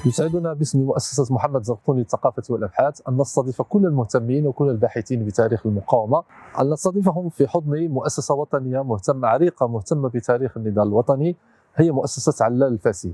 يسعدنا باسم مؤسسة محمد زرقطوني للثقافة والأبحاث أن نستضيف كل المهتمين وكل الباحثين بتاريخ المقاومة، أن نستضيفهم في حضن مؤسسة وطنية مهتمة عريقة مهتمة بتاريخ النضال الوطني، هي مؤسسة علال الفاسي.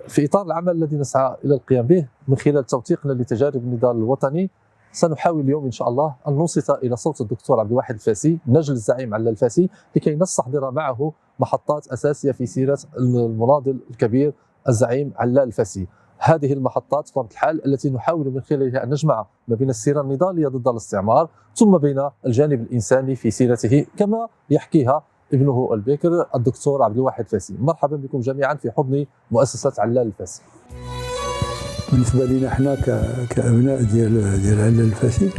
في إطار العمل الذي نسعى إلى القيام به من خلال توثيقنا لتجارب النضال الوطني، سنحاول اليوم إن شاء الله أن ننصت إلى صوت الدكتور عبد الواحد الفاسي نجل الزعيم علال الفاسي لكي نستحضر معه محطات أساسية في سيرة المناضل الكبير الزعيم علال الفاسي. هذه المحطات بطبيعة الحال التي نحاول من خلالها أن نجمع ما بين السيرة النضالية ضد الاستعمار ثم بين الجانب الإنساني في سيرته كما يحكيها ابنه البكر الدكتور عبد الواحد الفاسي. مرحبا بكم جميعا في حضن مؤسسة علال الفاسي. بالنسبه لنا احنا كابناء ديال علال الفاسي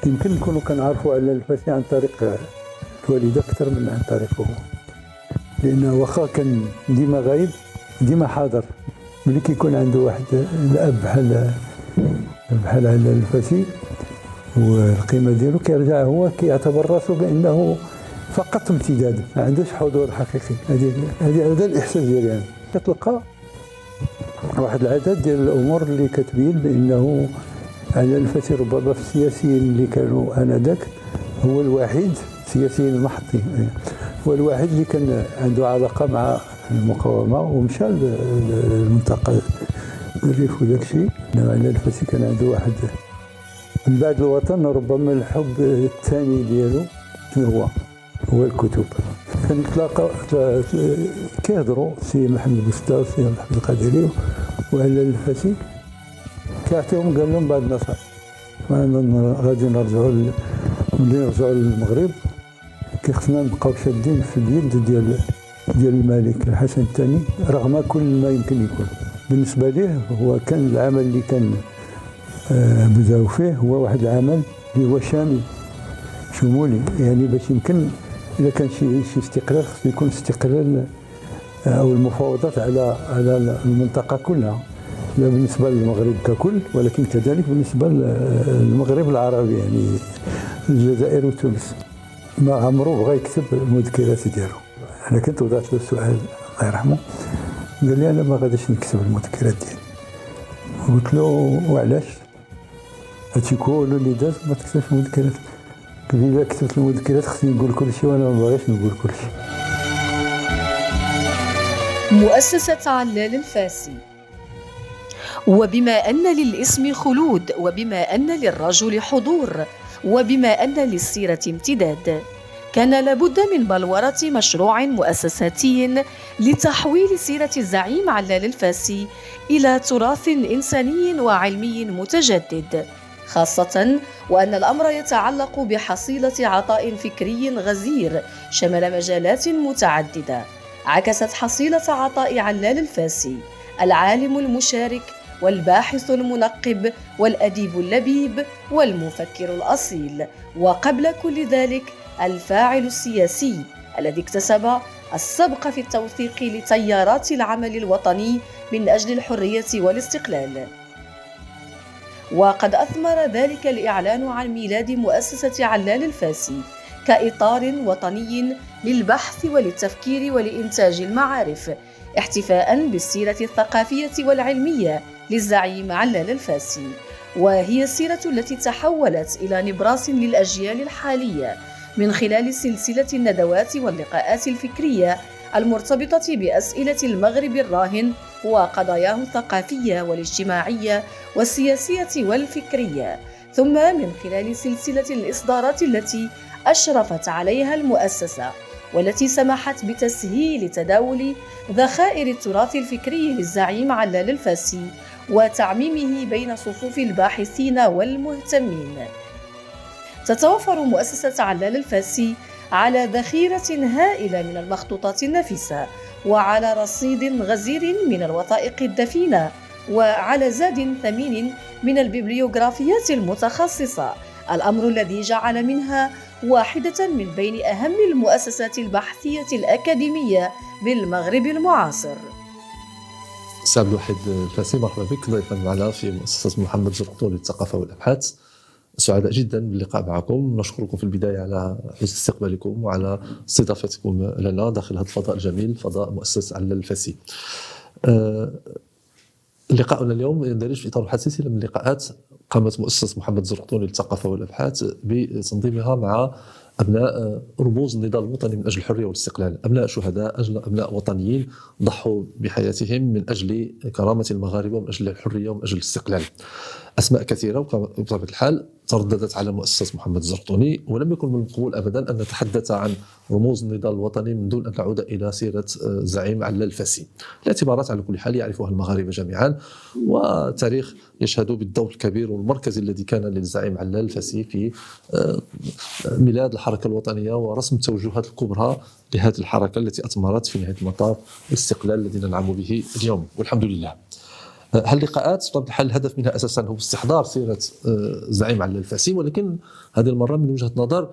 يمكن نكونوا كنعرفوا علال الفاسي عن طريق الوالده اكثر من عن طريقه، لانه واخا كان ديما غايب ديما حاضر. ملي كيكون عنده واحد الاب بحال علال الفاسي والقيمه ديالو كيرجع هو كيعتبر راسه بانه فقط امتداد، ما عندوش حضور حقيقي. هذا الاحساس ديالي يعني. كتلقى واحد العدد ديال الامور اللي كتبين بانه علال الفاسي ربما في السياسيين اللي كانوا انذاك هو الوحيد، السياسيين المحطي هو الوحيد اللي كان عنده علاقه مع المقاومه ومشى للمنطقه الريف وداك الشيء. علال الفاسي كان عنده واحد من بعد الوطن ربما الحب الثاني ديالو هو الكتب. كنتلاقى كيهضروا سي محمد بوستا وسي محمد القادري وعلال الفاسي، كيعطيهم قال لهم بعد النصائح غادي نرجعوا ملي نرجعوا للمغرب كيخصنا نبقاو شادين في اليد ديال الملك الحسن الثاني رغم كل ما يمكن يكون. بالنسبه ليه هو كان العمل اللي كان بداو فيه هو واحد العمل اللي هو شمولي، يعني باش يمكن إذا كان شي استقلال خصو يكون استقلال أو المفاوضات على المنطقة كلها، لا بالنسبة للمغرب ككل ولكن كذلك بالنسبة للمغرب العربي، يعني الجزائر وتونس. ما عمرو بغى يكتب المذكرات ديالو. أنا كنت وضعت له السؤال الله يرحمه، قال لي أنا ما غاديش نكتب المذكرات ديالي. قلت له وعلاش؟ هادشي كله اللي داز ما تكتبش المذكرات. إذا كتبت المذكرات خصني نقول كل شيء وأنا ما باغيش نقول كل شيء. مؤسسة علال الفاسي. وبما أن للاسم خلود، وبما أن للرجل حضور، وبما أن للسيرة امتداد، كان لابد من بلورة مشروع مؤسساتي لتحويل سيرة الزعيم علال الفاسي إلى تراث إنساني وعلمي متجدد، خاصة وأن الأمر يتعلق بحصيلة عطاء فكري غزير شمل مجالات متعددة. عكست حصيلة عطاء علال الفاسي العالم المشارك والباحث المنقب والأديب اللبيب والمفكر الأصيل، وقبل كل ذلك الفاعل السياسي الذي اكتسب السبق في التوثيق لتيارات العمل الوطني من أجل الحرية والاستقلال. وقد أثمر ذلك الإعلان عن ميلاد مؤسسة علال الفاسي كإطار وطني للبحث وللتفكير ولإنتاج المعارف، احتفاء بالسيرة الثقافية والعلمية للزعيم علال الفاسي، وهي السيرة التي تحولت إلى نبراس للأجيال الحالية من خلال سلسلة الندوات واللقاءات الفكرية المرتبطة بأسئلة المغرب الراهن وقضاياه الثقافية والاجتماعية والسياسية والفكرية، ثم من خلال سلسلة الإصدارات التي أشرفت عليها المؤسسة والتي سمحت بتسهيل تداول ذخائر التراث الفكري للزعيم علال الفاسي وتعميمه بين صفوف الباحثين والمهتمين. تتوفر مؤسسة علال الفاسي على ذخيرة هائلة من المخطوطات النفيسة، وعلى رصيد غزير من الوثائق الدفينة، وعلى زاد ثمين من الببليوغرافيات المتخصصة، الأمر الذي جعل منها واحدة من بين أهم المؤسسات البحثية الأكاديمية بالمغرب المعاصر. سي عبد الواحد الفاسي، مرحبا بك ضيفا معنا في مؤسسة محمد زرقطوني للثقافة والأبحاث. سعداء جدا باللقاء معكم، نشكركم في البداية على حسن استقبالكم وعلى استضافتكم لنا داخل هذا الفضاء الجميل، فضاء مؤسسة علال الفاسي. لقاؤنا اليوم يندرج في إطار واحد سلسلة من اللقاءات قامت مؤسسة محمد الزرقطوني للثقافة والأبحاث بتنظيمها مع أبناء رموز النضال الوطني من أجل الحرية والاستقلال، أبناء شهداء، أبناء وطنيين ضحوا بحياتهم من أجل كرامة المغاربة ومن أجل الحرية ومن أجل الاستقلال. أسماء كثيرة بطبيعة الحال ترددت على مؤسسة محمد الزرقطوني، ولم يكن من المقبول أبدا أن نتحدث عن رموز النضال الوطني من دون أن نعود إلى سيرة الزعيم علال الفاسي، لاعتبارات على كل حال يعرفها المغاربة جميعا، وتاريخ يشهد بالدور الكبير والمركزي الذي كان للزعيم علال الفاسي في ميلاد الحركة الوطنية ورسم التوجهات الكبرى لهذه الحركة التي أثمرت في نهاية المطاف الاستقلال الذي ننعم به اليوم والحمد لله. هاللقاءات بطبيعة الحال الهدف منها أساسا هو استحضار سيرة الزعيم علال الفاسي، ولكن هذه المرة من وجهة نظر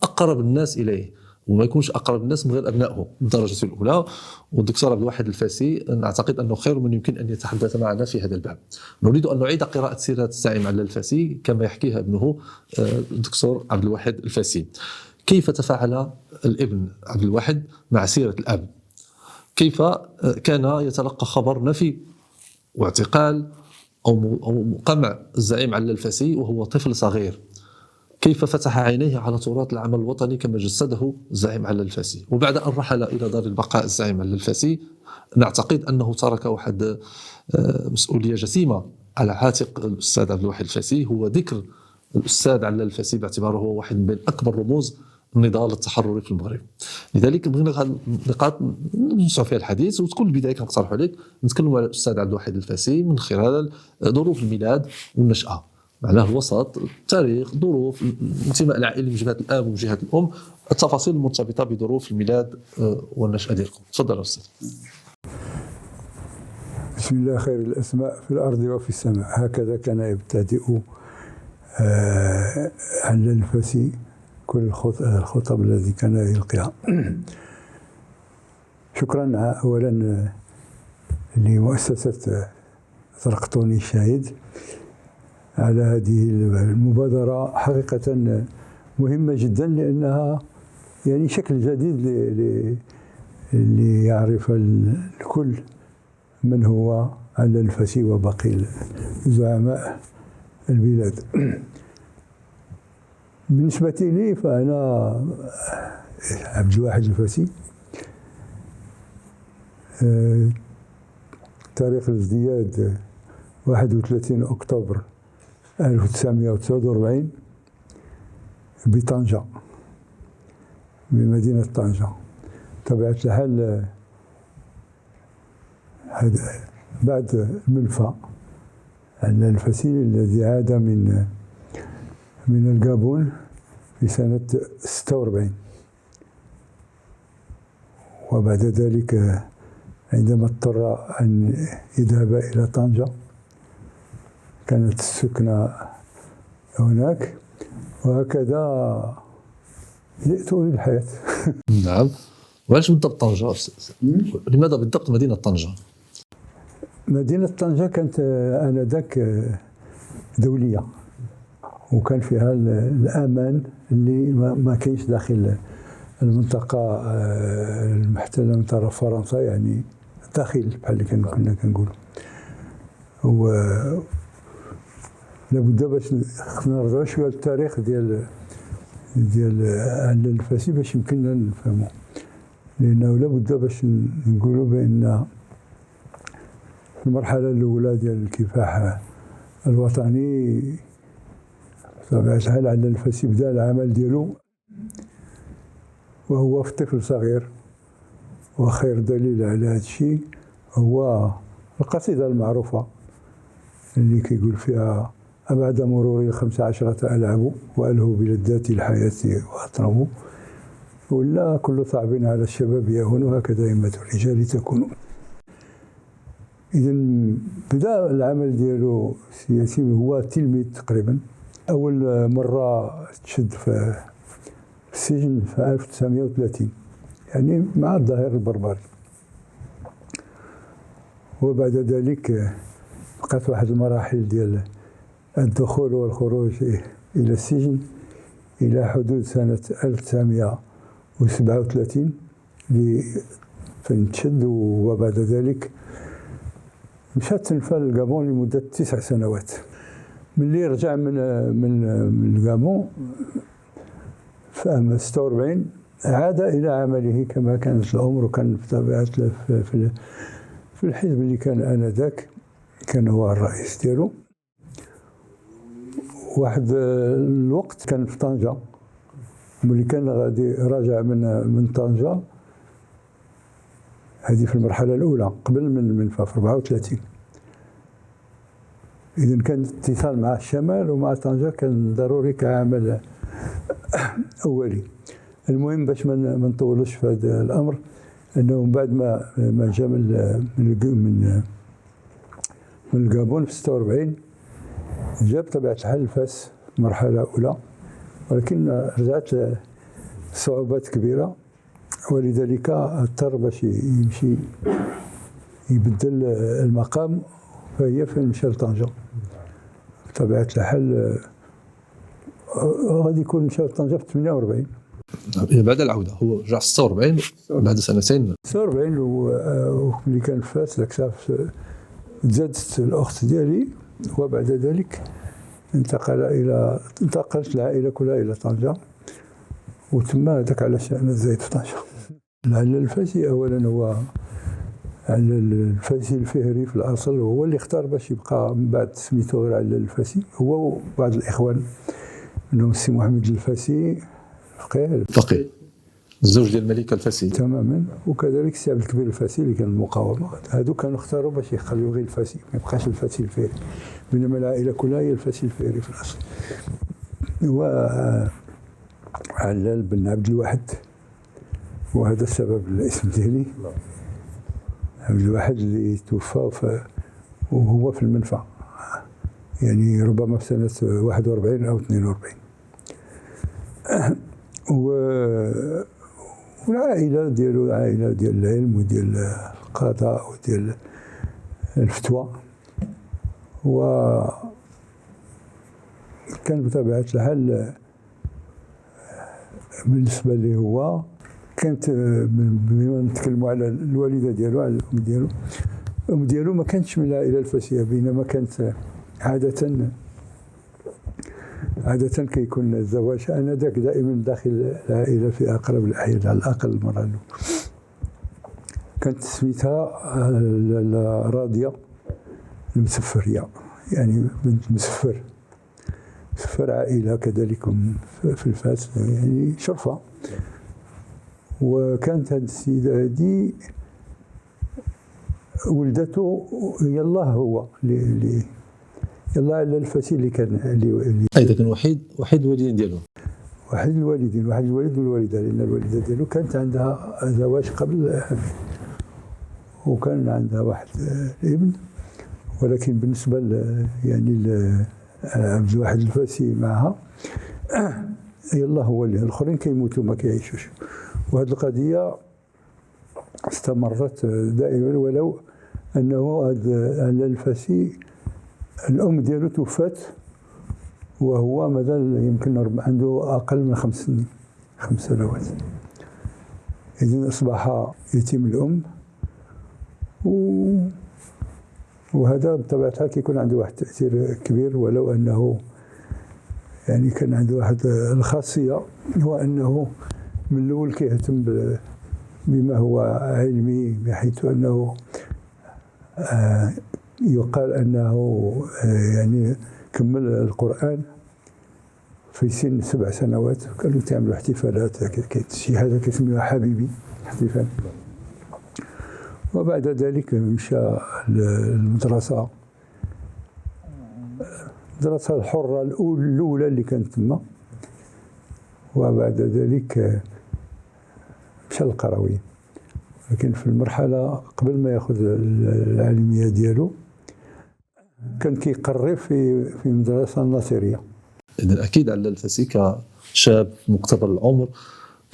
أقرب الناس إليه، وما يكونش أقرب الناس من غير أبنائه بالدرجة الأولى. والدكتور عبد الواحد الفاسي نعتقد أنه خير من يمكن أن يتحدث معنا في هذا الباب. نريد أن نعيد قراءة سيرة الزعيم علال الفاسي كما يحكيها ابنه الدكتور عبد الواحد الفاسي. كيف تفاعل الابن عبد الواحد مع سيرة الأب؟ كيف كان يتلقى خبر نفي واعتقال أو قمع الزعيم علال الفاسي وهو طفل صغير؟ كيف فتح عينيه على تراث العمل الوطني كما جسده الزعيم علال الفاسي؟ وبعد أن رحل إلى دار البقاء الزعيم علال الفاسي نعتقد أنه ترك واحد مسؤولية جسيمة على عاتق الأستاذ عبد الواحد الفاسي، هو ذكر الأستاذ علال الفاسي باعتباره هو واحد من أكبر رموز النضال التحرري في المغرب. لذلك بغينا هذه النقاط نوسع فيها الحديث، وتكون البداية كنقترح عليك نتكلموا على الأستاذ عبد الواحد الفاسي من خلال ظروف الميلاد والنشأة، معناه الوسط، التاريخ، ظروف الانتماء العائلي من جهة الأب ومن جهة الأم، التفاصيل المرتبطة بظروف الميلاد والنشأة ديالكم. تفضل أستاذ. بسم الله خير الأسماء في الأرض وفي السماء، هكذا كان يبتدئ علال الفاسي كل الخطب الذي كان يلقيها. شكرا أولا لمؤسسة زرقطوني الشاهد على هذه المبادرة، حقيقة مهمة جدا لأنها يعني شكل جديد ليعرف الكل من هو علال الفاسي وباقي زعماء البلاد. بالنسبة لي فأنا عبد الواحد الفاسي، تاريخ الازدياد 31 أكتوبر 1949 بطنجة، بمدينة طنجة. طبيعة الحال بعد المنفى علال الفاسي الذي عاد من الغابون في سنة 46، وبعد ذلك عندما اضطر أن يذهب إلى طنجة كانت السكنة هناك، وهكذا جئت إلى الحياة. نعم. وعلاش بالضبط طنجة؟ لماذا بالضبط مدينة طنجة؟ مدينة طنجة كانت آنذاك دولية، وكان فيها الأمان اللي ما كاينش داخل المنطقة المحتلة من طرف فرنسا، يعني داخل بحال اللي كنا كنقولوا. و لابد باش نرجعوا شويه للتاريخ ديال علال الفاسي باش يمكننا نفهموا، لانه لابد باش نقولوا بان في المرحله الاولى ديال الكفاح الوطني بطبيعه الحال علال الفاسي بدا العمل ديالو وهو في طفل صغير، وخير دليل على هذا الشيء هو القصيده المعروفه اللي كيقول فيها: أبعد مرور 15 ألعب وألهو بلذات الحياة وأطرب، ولا كل صعب على الشباب يهون وهكذا همة الرجال تكون. إذن بدأ العمل ديالو السياسي وهو تلميذ تقريبا. أول مرة تشد في السجن في 1930، يعني مع الظاهر البربري، وبعد ذلك بقات واحد المراحل ديال الدخول والخروج إلى السجن إلى حدود سنة 1937 فين تشد، وبعد ذلك مشى تنفى للغابون لمدة 9 سنوات. ملي رجع من الغابون في عام 46 عاد إلى عمله كما كانت الأمور، وكان بطبيعة في الحزب اللي كان آنذاك كان هو الرئيس ديالو. واحد الوقت كان في طنجة، ملي كان غادي راجع من طنجة، هذه في المرحلة الأولى قبل من المنفى في 34. إذن كان اتصال مع الشمال ومع طنجة كان ضروري كعمل أولي. المهم باش ما نطولوش في هذا الأمر، أنه بعد ما جاء من الغابون في 46 جاب بطبيعة الحال لفاس مرحلة أولى، ولكن رجعت صعوبات كبيرة، ولذلك اضطر باش يمشي يبدل المقام، فهي فين مشى لطنجة. بطبيعة الحال غادي يكون مشى لطنجة في 48 بعد العودة. هو رجع 46 بعد سنتين. 46 وملي كان فاس ذاك الساعة تزادت الأخت ديالي، وبعد ذلك انتقلت العائلة كلها إلى طنجة، وتم هذاك على شأن الزايد في طنجة. العلال الفاسي أولا هو علال الفاسي الفهري في الأصل، هو اللي اختار باش يبقى من بعد سميتو غير علال الفاسي، هو وبعض الإخوان منهم السي محمد الفاسي فقيه الزوج ديال الملكة الفاسي تماما، وكذلك السي عبد الكبير الفاسي اللي كان المقاومة. هادو كانوا اختاروا باش يخليو غير الفاسي، ما يبقاش الفاسي الفهري، بينما العائلة كلها هي الفاسي الفهري في الأصل. هو علال بن عبد الواحد، وهذا السبب الاسم ديالي عبد الواحد، اللي توفى وهو في المنفى، يعني ربما في سنة 41 أو 42. والعائلة ديالو عائلة ديال العلم وديال القضاء وديال الفتوى، وكان بطبيعة الحال بالنسبة لي هو كانت، بما نتكلموا على الوالدة ديالو، على الأم ديالو ما كانتش من العائلة الفاسية، بينما كانت عادة كيكون الزواج آنذاك دائما داخل العائلة في أقرب الأحيان، على الأقل مرة له. كانت سميتها راضية المسفرية، يعني بنت مسفر عائلة كذلك في الفاس، يعني شرفة. وكانت هذه السيدة هذه ولدته يلاه هو اللي يلا على الفاسي اللي كان اللي ايضا كان وحيد الوالدين ديالو، واحد الوالد والوالده، لان الوالده ديالو كانت عندها زواج قبل، وكان عندها واحد ابن، ولكن بالنسبه يعني عبد الواحد الفاسي معها يلا هو اللي الاخرين كيموتوا ما كيعيشوش. وهذه القضيه استمرت دائما، ولو انه هذا الفاسي الأم ديالو توفات وهو مازال يمكن عنده أقل من 5 سنين، 5 سنوات. إذن أصبح يتيم الأم، وهذا بطبيعة الحال كيكون عنده واحد التأثير كبير، ولو أنه يعني كان عنده واحد الخاصية، هو أنه من الأول كيهتم بما هو علمي، بحيث أنه يقال أنه يعني كمل القرآن في سن 7 سنوات. كانوا تعملوا احتفالات، شي حاجة كيسميوها حبيبي احتفال. وبعد ذلك مشى المدرسة الحرة الأولى اللي كانت تما، وبعد ذلك مشى للقرويين. لكن في المرحلة قبل ما ياخذ العلمية ديالو كان كيقري في المدرسة الناصرية. إذن أكيد على الفاسي كشاب مقتبل العمر،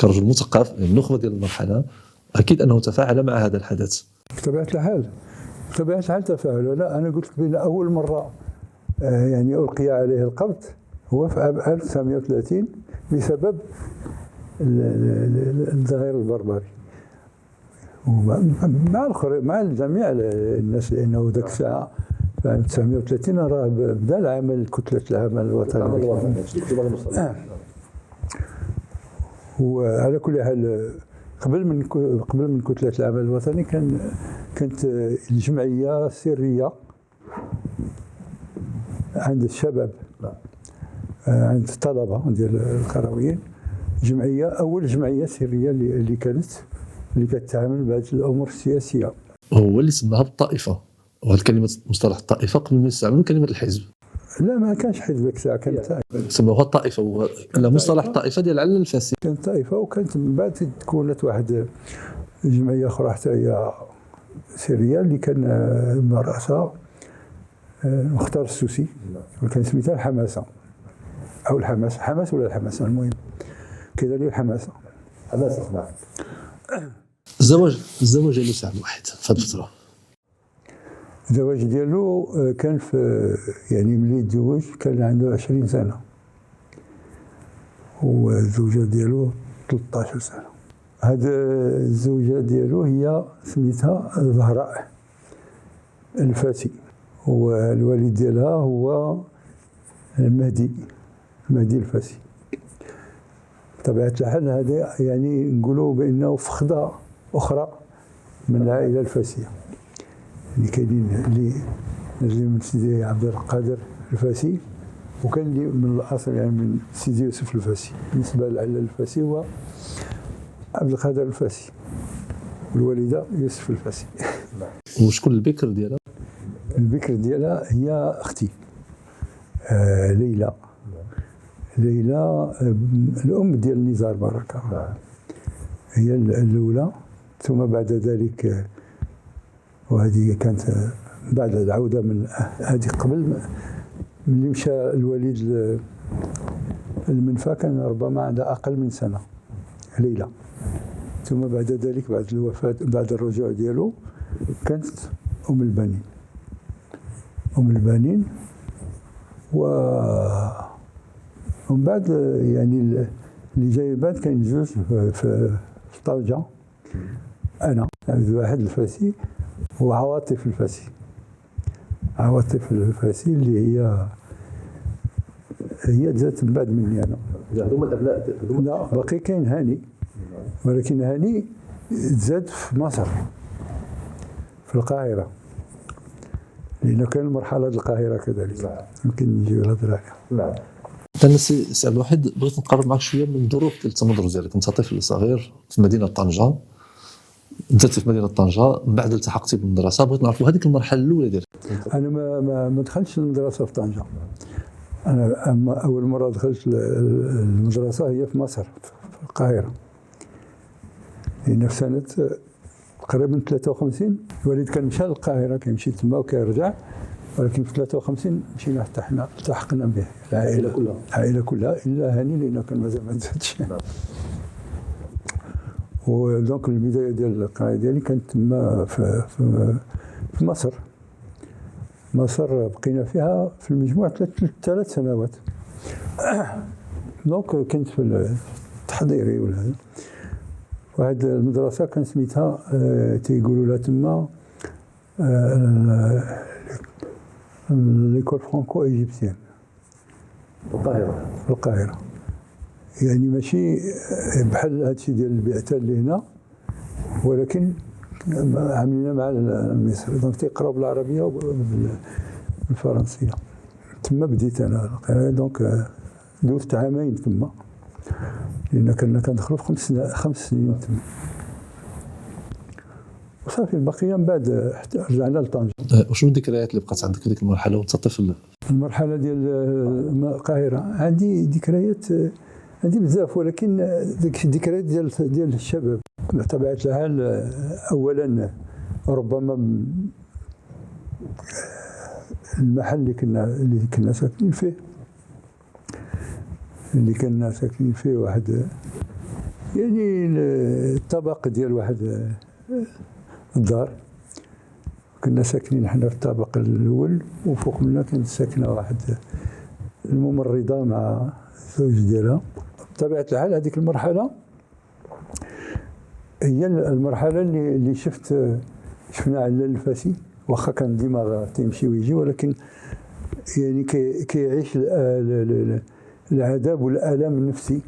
كرجل مثقف، النخبة ديال المرحلة، أكيد أنه تفاعل مع هذا الحدث. بطبيعة الحال تفاعل. لا، أنا قلت لك بأن أول مرة يعني ألقي عليه القبض هو في عام 1930 بسبب الظاهر البربري، ومع مع جميع الناس، لانه ذاك الساعه في عام 1930 راه بدا العمل كتله العمل الوطني. وعلى كل حال قبل من كتله العمل الوطني كانت الجمعيه سريه عند الشباب، عند الطلبه ديال القرويين، اول جمعيه سريه اللي كتعامل بهذه الامور السياسيه. هو اللي سماها بالطائفه، وهذه الكلمه مصطلح الطائفه قبل ما يستعملوا كلمه الحزب. لا، ما كانش حزب ذاك الساعه، كانت سموها الطائفه. هو مصطلح الطائفه ديال علال الفاسي. كانت طائفه، وكانت من بعد تكونت واحد جمعيه اخرى حتى هي سريه اللي كان راسها مختار السوسي، وكان سميتها الحماسه او حماس ولا الحماسه، المهم كذلك الحماسه. نعم. الزواج ديالو ساعه واحد في هذه الفتره. الزواج ديالو كان في يعني ملي تزوج كان عنده 20 سنه، والزوجه ديالو 13 سنه. هذا الزوجه ديالو هي سميتها زهراء الفاسي، والوالد ديالها هو المهدي الفاسي. بطبيعة الحال هذا يعني نقولوا بأنه فخذة أخرى من العائلة الفاسية اللي كاينين، اللي نزلوا من سيدي عبد القادر الفاسي، وكان اللي من الأصل يعني من سيدي يوسف الفاسي. بالنسبة للعائلة الفاسي هو عبد القادر الفاسي، والوالدة يوسف الفاسي. وشكون البكر ديالها؟ البكر ديالها هي أختي ليلى الأم ديال نزار بركة، هي الأولى. ثم بعد ذلك، وهذه كانت بعد العودة من هذه قبل من مشى الوالد المنفى، كان ربما عندها أقل من سنة ليلى. ثم بعد ذلك بعد الوفاة، بعد الرجوع ديالو، كانت أم البنين. ومن بعد يعني اللي جاي بعد كاين جوج في طنجة، أنا عبد الواحد الفاسي وعواطف الفاسي. عواطف الفاسي اللي هي جات من بعد مني أنا. هذوما الأبناء؟ لا، باقي كاين هاني، ولكن هاني تزاد في مصر في القاهرة، لأنه كان مرحلة القاهرة كذلك. يمكن نجيو الهضرة عليها. نعم. أنا سي عبد الواحد بغيت نقرب معك شوية من ظروف ديال التمدرج ديالك. أنت طفل صغير في مدينة طنجة، نزلتي في مدينة طنجة، من بعد التحقتي بالمدرسة. بغيت نعرفوا هذيك المرحلة الأولى ديالك. أنا ما دخلتش المدرسة في طنجة. أنا أول مرة دخلت المدرسة هي في مصر في القاهرة، لأن في سنة تقريبا 53 الوالد كان مشى للقاهرة، كيمشي تما وكيرجع، ولكن في 53 مشينا حتى حنا التحقنا به العائلة كلها إلا هاني، لأنه كان مازال ما تزادش. ودونك البداية ديال القراية ديالي كانت تما في مصر بقينا فيها في المجموع 3 سنوات. دونك كنت في التحضيري ولا هذا. واحد المدرسة كان سميتها تيقولوا لها تما ليكول فرانكو ايجيبسيان في القاهرة. يعني ماشي بحال هادشي ديال البعثة اللي هنا، ولكن عاملين مع المصري، دونك تيقراو بالعربية وبالفرنسية. تما بديت أنا القراية، دونك دوزت عامين تما، لأن كنا كندخلوا في 5 سنين تما. وصافي البقية من بعد رجعنا لطنجة. وشنو الذكريات اللي بقات عندك في ديك المرحلة وانت طفل؟ المرحلة ديال القاهرة عندي ذكريات، عندي بزاف، ولكن ديك الذكريات ديال الشباب بطبيعة الحال. أولا ربما المحل اللي كنا ساكنين فيه، واحد يعني الطبق ديال واحد الدار، كنا ساكنين حنا في الطابق الأول، وفوق منا كانت ساكنة واحد الممرضة مع الزوج ديالها. بطبيعة الحال هذيك المرحلة هي المرحله اللي شفنا على الفاسي، واخا كان ديما تيمشي ويجي، ولكن يعني كيعيش العذاب والالم النفسي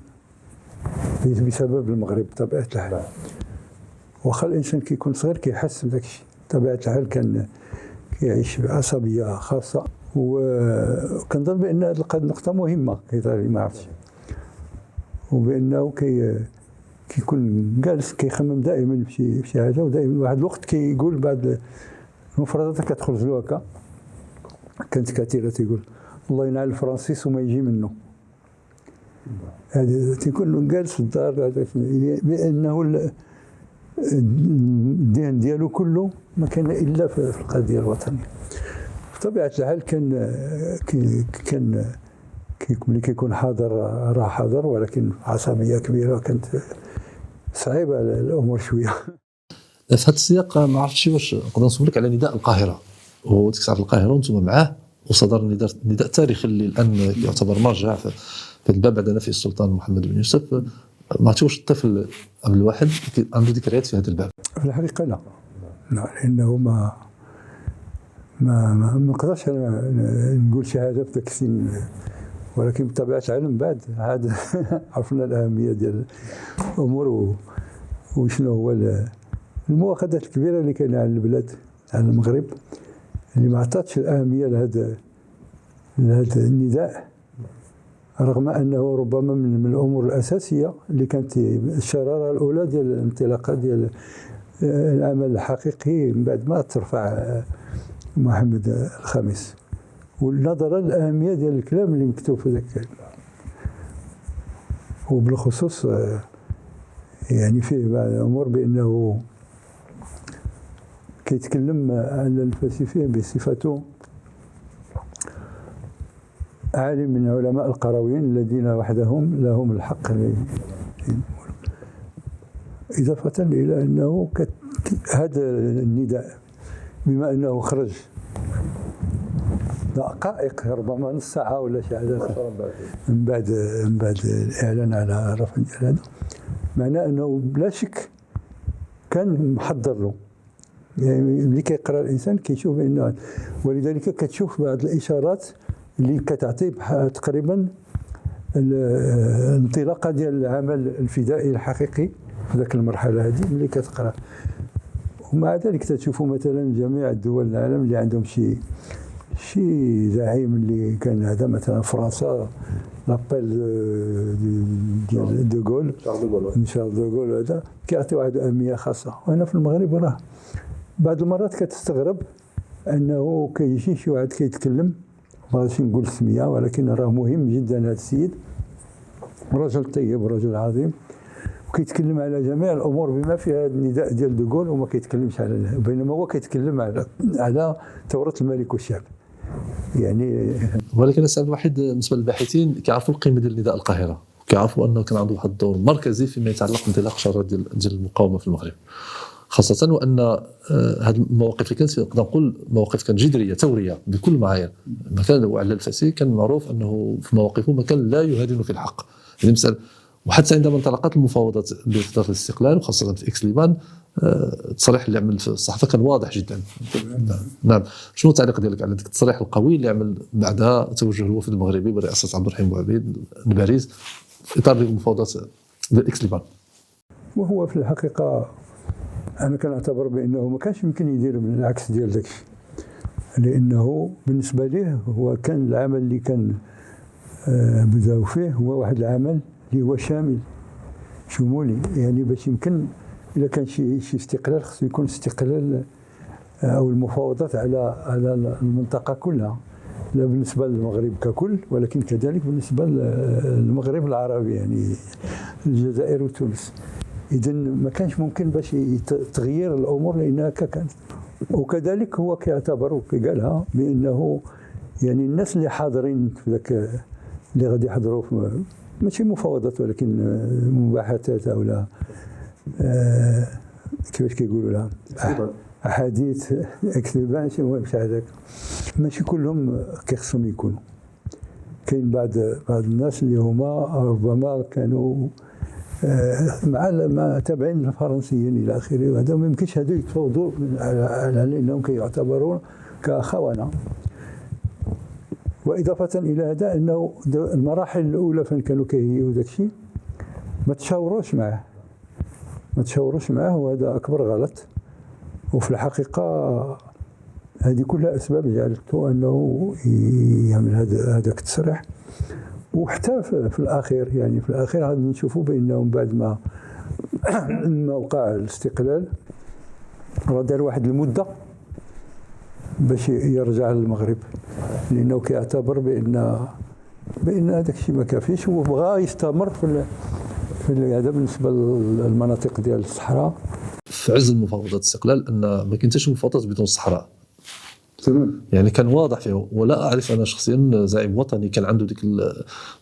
بسبب المغرب بطبيعه الحال. واخا الانسان كيكون صغير كيحس بداك الشيء، بطبيعه الحال كان كيعيش بعصبيه خاصه. وكنظن بان هذه النقطه مهمه كيطري ما عرفتش، وبانه كيكون جالس كيخمم دائما في شي حاجه، ودائما واحد الوقت كيقول بعض المفردات كتخرج له هكا، كانت كثيره تيقول الله ينعل الفرنسيس وما يجي منه. هذا تيكون جالس في الدار بانه الدين ديالو كله ما كان الا في القضيه الوطنيه. بطبيعه الحال كان ملي كيكون حاضر راه حاضر، ولكن عصبيه كبيره، كانت صعيبه الامور شويه. في هذا السياق ما عرفتش واش نقدر نسولك على نداء القاهره، وتكسر القاهره وانتم معاه، وصدر نداء تاريخي اللي الان يعتبر مرجع في الباب بعد نفي السلطان محمد بن يوسف. ما عرفتش الطفل قبل الواحد عنده ذكريات في هذا الباب؟ في الحقيقه لا، لانه ما نقدرش نقول شهاده في ذاك السن، ولكن بطبيعه العلم بعد عاد عرفنا الاهميه ديال الامور وشنو هو المؤاخذات الكبيره اللي كاينه على البلاد، على المغرب، اللي ما عطاتش الاهميه لهذا النداء، رغم انه ربما من الامور الاساسيه اللي كانت الشراره الاولى ديال الانطلاقه ديال العمل الحقيقي من بعد ما ترفع محمد الخامس، والنظرا للاهميه ديال الكلام اللي مكتوب في ذاك، وبالخصوص يعني فيه بعض الامور بانه كيتكلم على الفلسفه بصفته عالم من علماء القرويين الذين وحدهم لهم الحق، إضافة إلى أنه هذا النداء بما أنه خرج دقائق ربما نص ساعة ولا شي حاجة من بعد الإعلان على رفع هذا، معناه أنه بلا شك كان محضر له. يعني اللي كيقرأ الإنسان كيشوف أنه، ولذلك كتشوف بعض الإشارات اللي كتعطي تقريبا الانطلاقه ديال العمل الفدائي الحقيقي في ذاك المرحله هذه اللي كتقرا. ومع ذلك تشوفوا مثلا جميع الدول العالم اللي عندهم شي زعيم اللي كان هذا، مثلا فرنسا لابيل ديال دوغول، شارل دوغول، هذا كيعطي واحد اهميه خاصه. وهنا في المغرب راه بعض المرات كتستغرب انه كيجي شي واحد كيتكلم، ما غاديش نقول السميه، ولكن راه مهم جدا هذا السيد، رجل طيب ورجل عظيم، وكيتكلم على جميع الامور بما فيها النداء ديال دوغول، وما كيتكلمش على، بينما هو كيتكلم على ثوره الملك والشعب يعني. ولكن السؤال الوحيد بالنسبه للباحثين كيعرفوا القيمه ديال نداء القاهره، كيعرفوا انه كان عنده واحد الدور مركزي فيما يتعلق بانطلاق شراره ديال المقاومه في المغرب، خاصة وأن هذه المواقف اللي كانت نقدر نقول مواقف كانت جدرية ثورية بكل المعايير. مثلا وعلى الفاسي كان معروف أنه في مواقفه ما كان لا يهادن في الحق، يعني مثلا وحتى عندما انطلقت المفاوضات لفترة الاستقلال وخاصة في إكس ليبان، التصريح اللي عمل في الصحافة كان واضح جدا. نعم، شنو التعليق ديالك على ذلك التصريح القوي اللي عمل بعدها توجه الوفد المغربي برئاسة عبد الرحيم بوعبيد لباريس في إطار المفاوضات لإكس ليبان؟ وهو في الحقيقة أنا كنعتبر بأنه ما كانش يمكن يدير من العكس ديال داك الشيء، لأنه بالنسبة ليه هو كان العمل اللي كان بداو فيه هو واحد العمل اللي هو شامل شمولي، يعني باش يمكن إذا كان شي استقلال خصو يكون استقلال أو المفاوضات على المنطقة كلها، لا بالنسبة للمغرب ككل ولكن كذلك بالنسبة للمغرب العربي، يعني الجزائر وتونس. إذا ما كانش ممكن باش تغيير الأمور لأنها كانت. وكذلك هو كيعتبر وكيقالها بأنه يعني الناس اللي حاضرين في ذاك اللي غادي يحضروا ماشي مفاوضات ولكن مباحثات أو كيفاش كيقولوا لها أحاديث اكتبان ماشي مهم هذاك، ماشي كلهم كيخصهم يكونوا. كاين بعض الناس اللي هما ربما كانوا مع تابعين الفرنسيين الى اخره، وهذا ما يمكنش هذو يتفاوضوا على انهم كيعتبرون كخونه. واضافه الى هذا انه المراحل الاولى فين كانوا كيهيئوا داك الشيء ما تشاوروش معه، وهذا اكبر غلط. وفي الحقيقه هذه كلها اسباب جعلته انه يعمل هذاك التصريح. وحتى في الاخير، يعني في الاخير غادي نشوفوا بانهم بعد ما وقع الاستقلال راه دار واحد المده باش يرجع للمغرب، لانه كيعتبر بان هذاك الشيء ما كافيش، وبغى يستمر في هذا بالنسبه للمناطق ديال الصحراء. في عز المفاوضات الاستقلال ان ما كانتش مفاوضات بدون الصحراء تمام، يعني كان واضح فيه. ولا اعرف انا شخصيا زعيم وطني كان عنده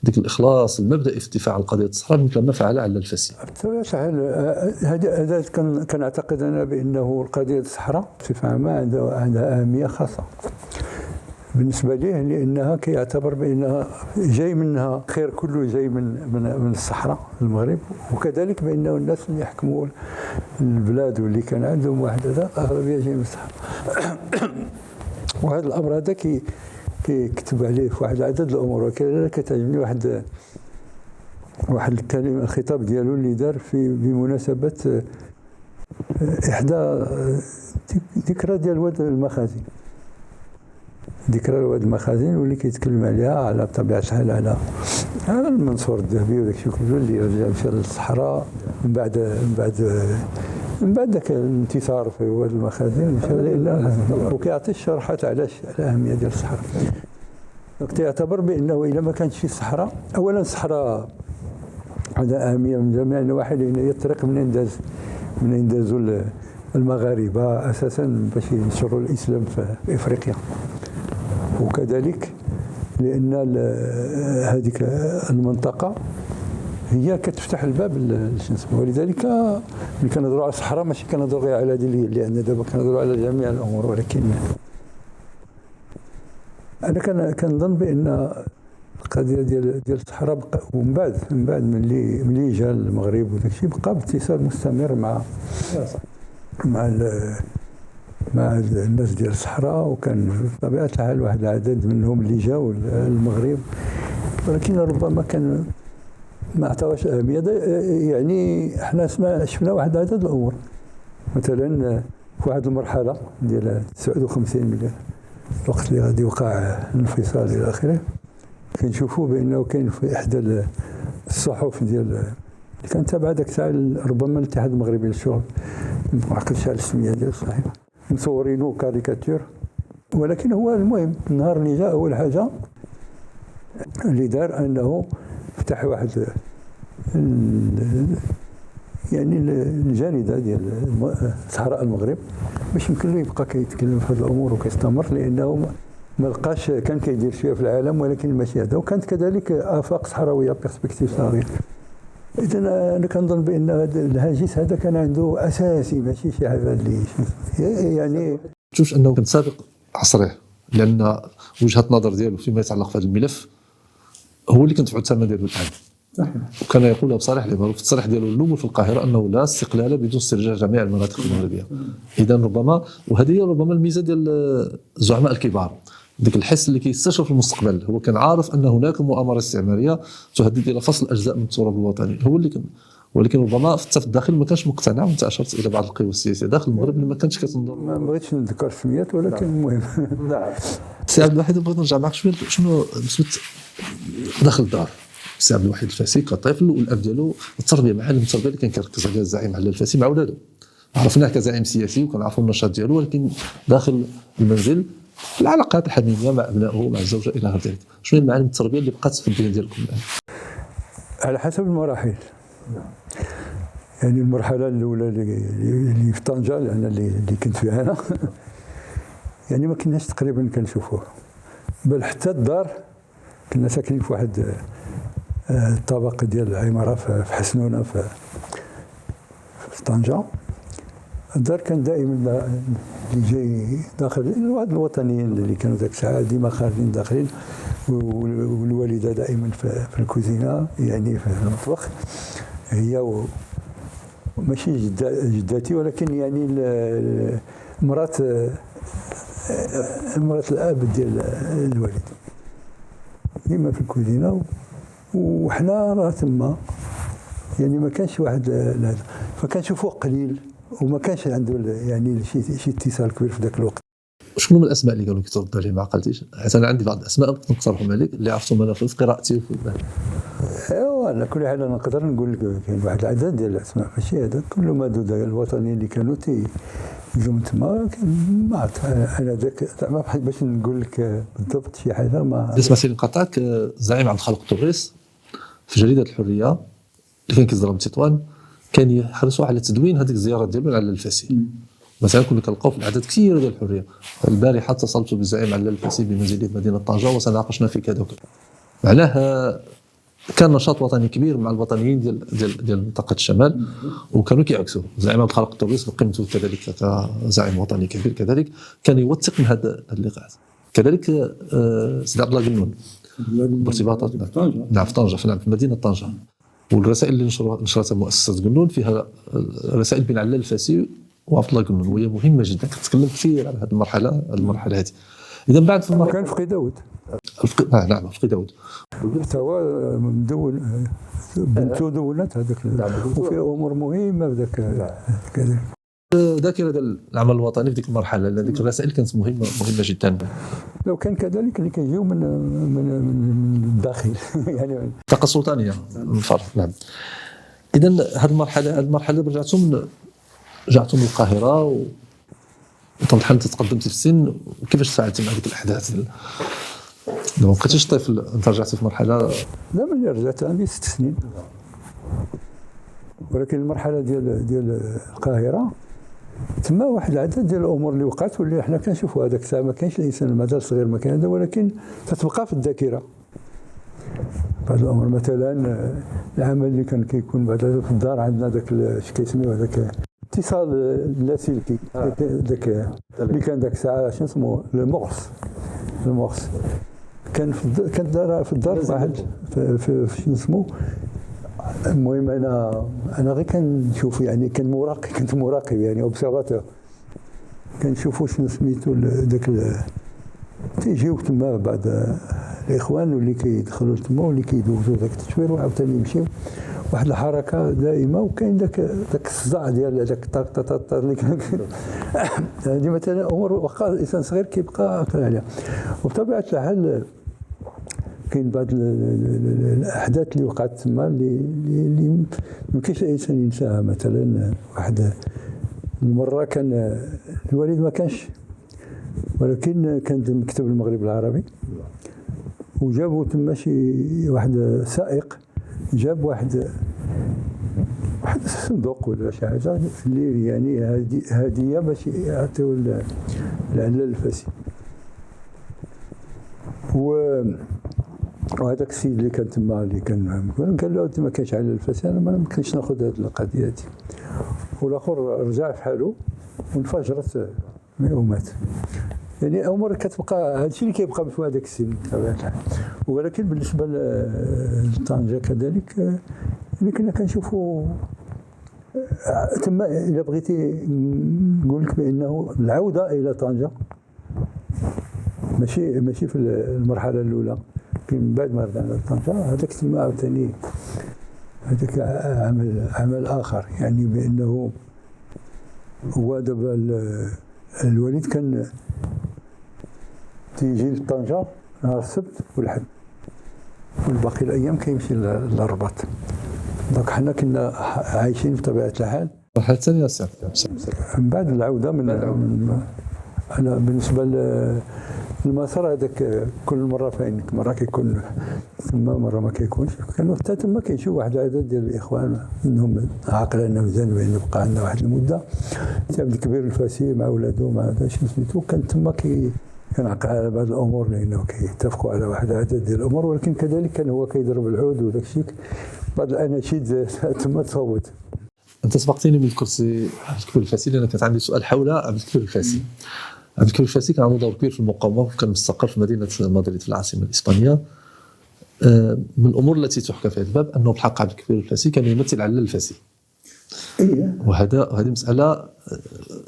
ديك الاخلاص المبدئي في الدفاع عن قضيه الصحراء مثل ما فعل على الفاسي. بطبيعه الحال هذا كان اعتقد انا بانه قضيه الصحراء بصفه عامه عندها اهميه خاصه بالنسبه ليه، لانها كيعتبر بانها جاي منها خير كله جاي من الصحراء المغرب، وكذلك بانه الناس اللي يحكموا البلاد واللي كان عندهم واحد هذا اغلبيه جاي من الصحراء. وهذا الامر هذا كيكتب عليه في واحد العدد الامور. وكذلك كتعجبني واحد الكلمه الخطاب ديالو اللي دار بمناسبه احدى ذكرى ديال واد المخازن، ذكرى واد المخازن، واللي كيتكلم عليها على بطبيعه الحال على المنصور الذهبي وداك الشيء كله اللي رجع مشى للصحراء من بعد ذاك الانتصار في واد المخازن، وكيعطي الشرحات علاش على الاهميه ديال الصحراء. كيعتبر بانه اذا ما كانتش في الصحراء، اولا الصحراء عندها اهميه من جميع النواحي، لان هي الطريق منين دازوا المغاربه اساسا باش ينشروا الاسلام في افريقيا، وكذلك لان هذيك المنطقه هي كتفتح الباب للجنس. ولذلك ملي كنهضروا على الصحراء ماشي كنهضروا غير على هذه اللي عندنا دابا، كنهضروا على جميع الامور. ولكن انا كنظن بان القضيه ديال الصحراء ومن بعد ملي جا المغرب وداك الشيء بقى باتصال مستمر مع الناس ديال الصحراء، وكان بطبيعه الحال واحد العدد منهم اللي جاوا المغرب، ولكن ربما كان ما عطاوش اهميه. يعني احنا شفنا واحد عدد الامور، مثلا في واحد المرحله ديال 59 مليون الوقت اللي غادي يوقع الانفصال الى اخره، كنشوفوا بانه كاين في احدى الصحف ديال اللي كانت تابعه ذاك الساعه ربما الاتحاد المغربي للشغل، ما عقلتش على السميه ديال الصحيفه، مصورينه كاريكاتير. ولكن هو المهم النهار اللي جاء اول حاجه اللي دار انه فتح واحد يعني الجريده ديال صحراء المغرب باش يمكن له يبقى كيتكلم في هذه الامور وكيستمر، لانه ما لقاش كان كيدير شويه في العالم ولكن ماشي هذا. وكانت كذلك افاق صحراويه بيرسبكتيف صغير. اذا انا كنظن بان الهاجس هذا كان عنده اساسي، ماشي شي حاجه اللي يعني تشوفش انه كان سابق عصره، لان وجهه النظر ديالو فيما يتعلق في هذا الملف هو اللي كندفعوا الثمن ديالو الان. وكان يقولها بصريح في التصريح ديالو الاول في القاهره انه لا استقلال بدون استرجاع جميع المناطق المغربيه. اذا ربما وهذه هي ربما الميزه ديال الزعماء الكبار، ديك الحس اللي كيستشرف المستقبل. هو كان عارف ان هناك مؤامره استعماريه تهدد الى فصل اجزاء من التراب الوطني، هو اللي كان. ولكن ربما في الداخل ما كانش مقتنع، وانت اشرت الى بعض القوى السياسيه داخل المغرب اللي ما كانتش كتنظر. ما بغيتش نذكر السميات ولكن المهم. نعم. سي عبد الواحد بغيت نرجع معك شويه شنو بالنسبه داخل الدار. سي عبد الواحد الفاسي كطفل والاب ديالو التربيه معلم التربيه اللي كان كيركز عليها الزعيم على الفاسي مع ولادو. عرفناه كزعيم سياسي وكنعرفوا النشاط ديالو، ولكن داخل المنزل العلاقات الحميميه مع ابنائه مع الزوجه الى غير ذلك. شنو هي معالم التربيه اللي بقات في البيت ديالكم الان؟ على حسب المراحل. يعني المرحله الاولى اللي في طنجه اللي كنت فيها انا يعني ما كناش تقريبا كنشوفوها، بل حتى الدار كنا ساكنين في واحد الطابق ديال العماره في حسنونه في طنجه. الدار كان دائما اللي جاي داخل واحد الوطنيين اللي كانوا ذاك الساعه ديما خارجين داخلين، والوالده دائما في الكوزينه يعني في المطبخ. هي ماشي جداتي، ولكن يعني مرات الاب ديال الوالد ديما في الكوزينه، وحنا راه تما يعني ما كانش واحد هذا، فكنشوفوه قليل وما كانش عنده يعني شي اتصال كبير في ذاك الوقت. شكون من الاسماء اللي قالوا لك ترد عليه ما عقلتيش؟ حيت انا عندي بعض الاسماء نقترحهم عليك اللي عرفتهم انا في قراءتي ايوا على كل حال انا نقدر نقول لك كاين واحد العدد ديال الاسماء، ماشي هذا كل ما الوطنيين اللي كانوا يجوا من تما، ما عرفت انا ذاك باش نقول لك بالضبط شي حاجه ما. اسمح لي نقاطعك. الزعيم عبد الخالق الطوريس في جريده الحريه اللي كان كيصدر من تطوان كان يحرصوا على تدوين هذيك الزياره ديالو على الفاسي. مثلا كنا كنلقاو في العدد كثير ديال الحريه. البارحه اتصلت بالزعيم على الفاسي بمنزله مدينه طنجه وتناقشنا في كذا وكذا. معناه كان نشاط وطني كبير مع الوطنيين ديال منطقه الشمال، وكانوا كيعكسوا. الزعيم عبد الخالق الطوريس بقيمته كذلك كزعيم وطني كبير كذلك كان يوثق من هذا اللقاءات. كذلك سيدي عبد الله قنون بارتباطات في طنجه، في مدينه طنجه، والرسائل اللي نشرتها مؤسسه قنون فيها رسائل بين علال الفاسي وعبد الله قنون، وهي مهمه جدا. كتكلم كثير على هذه المرحله هذه. اذا بعد في كان فقي داود نعم فقي داود حتى هو مدون بنته دونت هذاك، وفي امور مهمه بذاك كذا. ذاكره ديال العمل الوطني في ديك المرحله، هذيك الرسائل كانت مهمه جدا. لو كان كذلك اللي كيجيو من الداخل يعني الطاقه السلطانيه من الفرق. نعم. اذا هذه المرحله رجعتم للقاهره وطبعا انت تقدمتي في السن، وكيفاش تفاعلتي مع هذيك الاحداث؟ ما بقيتيش طفل، انت رجعتي في مرحله. لا ملي رجعت عندي 6 سنين، ولكن المرحله ديال القاهره تما واحد العدد ديال الامور اللي وقعت واللي حنا كنشوفوا هذاك الساعه. ما كاينش الانسان مازال صغير ما كان هذا، ولكن تتبقى في الذاكره بعض الامور. مثلا العمل اللي كان كيكون بعد في الدار عندنا ذاك اش كيسميو هذاك اتصال اللاسلكي، ذاك اللي كان ذاك الساعه شنو اسمه المغص كان في الدار واحد في شنو اسمه. المهم انا غير كنشوف يعني كنت مراقب يعني اوبسيرفاتور، كنشوفوا شنو سميتو ذاك تيجيو تما بعض الاخوان واللي كيدخلوا تما واللي كيدوزوا ذاك التشوير وعاوتاني يمشيو واحد الحركه دائمه. وكاين ذاك الصداع ديال ذاك طاق طاق اللي كان هذه مثلا امور واخا الانسان صغير كيبقى عليها. وبطبيعه الحال كاين بعض الاحداث اللي وقعت تما اللي يمكنش الانسان ينساها. مثلا واحد المره كان الوالد ما كانش، ولكن كان مكتب المغرب العربي، وجابوا تما شي واحد سائق جاب واحد صندوق ولا شي حاجه اللي يعني هديه باش يعطيو العلال الفاسي. وهذاك السيد اللي كان تما اللي كان قال له ما كاينش على الفاسي، انا ما يمكنش ناخذ هذه القضيه هذه. والاخر رجع في حاله وانفجرت ومات. يعني امور كتبقى هذا الشيء اللي كيبقى في هذاك السن بطبيعه الحال. ولكن بالنسبه لطنجه كذلك اللي كنا كنشوفوا تما، الا بغيتي نقول لك بانه العوده الى طنجه ماشي في المرحله الاولى، من بعد ما رجعنا لطنجه هذاك تما عاوتاني هذاك عمل اخر. يعني بانه هو دابا الوالد كان تيجي لطنجه نهار السبت والحد، والباقي الايام كيمشي للرباط. دونك حنا كنا عايشين بطبيعه الحال. المرحله الثانيه من بعد العوده من انا بالنسبه للمسار هذاك كل مره فاينك، مره كيكون ثم مره ما كيكونش. كانوا حتى تما كيشوف واحد العدد ديال الاخوان منهم عاقلنا مزيان بان نبقى عندنا واحد المده. عبد الكبير الفاسي مع ولادو مع هذا شنو سميتو كان تما كنعقل على بعض الامور لانه كيتفقوا على واحد العدد ديال الامور. ولكن كذلك كان هو كيضرب العود وداك الشيء. بعض الاناشيد تما تصوت. انت سبقتيني من الكرسي عبد الكبير الفاسي، لان كانت عندي سؤال حول عبد الكبير الفاسي. عبد الكبير الفاسي كان عنده دور كبير في المقاومه، وكان مستقر في مدينه مدريد في العاصمه الاسبانيه. من الامور التي تحكى في هذا الباب انه بالحق عبد الكبير الفاسي كان يمثل علال الفاسي. هذه مساله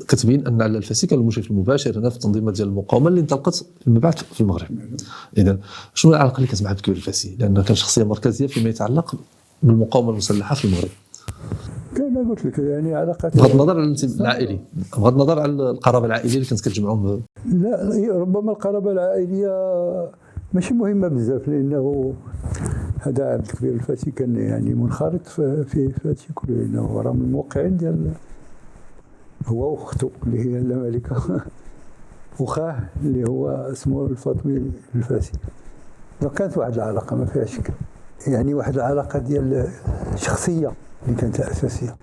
كتبين ان علال الفاسي كان المشرف المباشر هنا في التنظيمات ديال المقاومه اللي انطلقت فيما بعد في المغرب. اذا شنو العلاقه اللي كانت مع عبد الكبير الفاسي؟ لانه كان شخصيه مركزيه فيما يتعلق بالمقاومه المسلحه في المغرب. كان قلت لك يعني علاقات بغض النظر عن الانتماء العائلي، بغض النظر عن القرابه العائليه اللي كانت كتجمعهم. لا ربما القرابه العائليه ماشي مهمه بزاف، لانه هذا عبد الكبير الفاسي كان يعني منخرط في هذا الشيء كله، لانه راه من الموقعين ديال هو واخته اللي هي الملكه وخاه اللي هو اسمه الفاطمي الفاسي. كانت واحد العلاقه ما فيها شك، يعني واحد العلاقه ديال شخصيه اللي كانت اساسيه.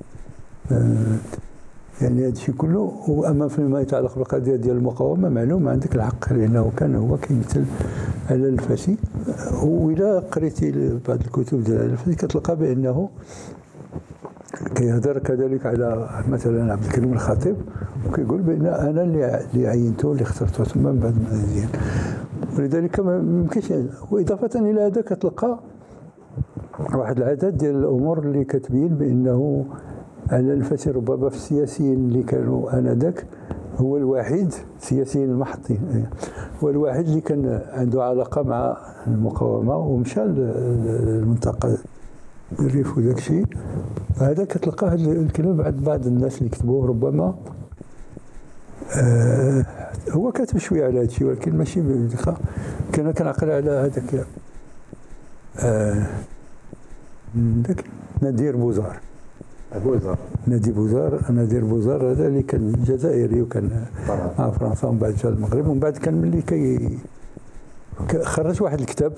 يعني هذا الشيء كله. واما فيما يتعلق بالقضيه ديال المقاومه معلوم عندك الحق، لانه كان هو كيمثل علال الفاسي. وإلا قريتي بعض الكتب ديال علال الفاسي كتلقى بانه كيهضر كذلك على مثلا عبد الكريم الخطيب، وكيقول بان انا اللي عينته اللي اخترته ثم من بعد ما مزيان. ولذلك ما يمكنش. واضافه الى هذا كتلقى واحد العدد ديال الامور اللي كتبين بانه علال الفاسي ربما في السياسيين اللي كانوا انذاك هو الوحيد، السياسيين المحطين، هو الوحيد اللي كان عنده علاقه مع المقاومه ومشى للمنطقه الريف وداك الشيء. هذا كتلقى هذا الكلام عند بعض الناس اللي كتبوه ربما هو كاتب شويه على هذا الشيء، ولكن ماشي بدقه. كنعقل على هذاك ذاك نادر بوزار. نادر بوزار هذا اللي كان جزائري وكان مع فرنسا ومن بعد جا المغرب، ومن بعد كان ملي خرج واحد الكتاب،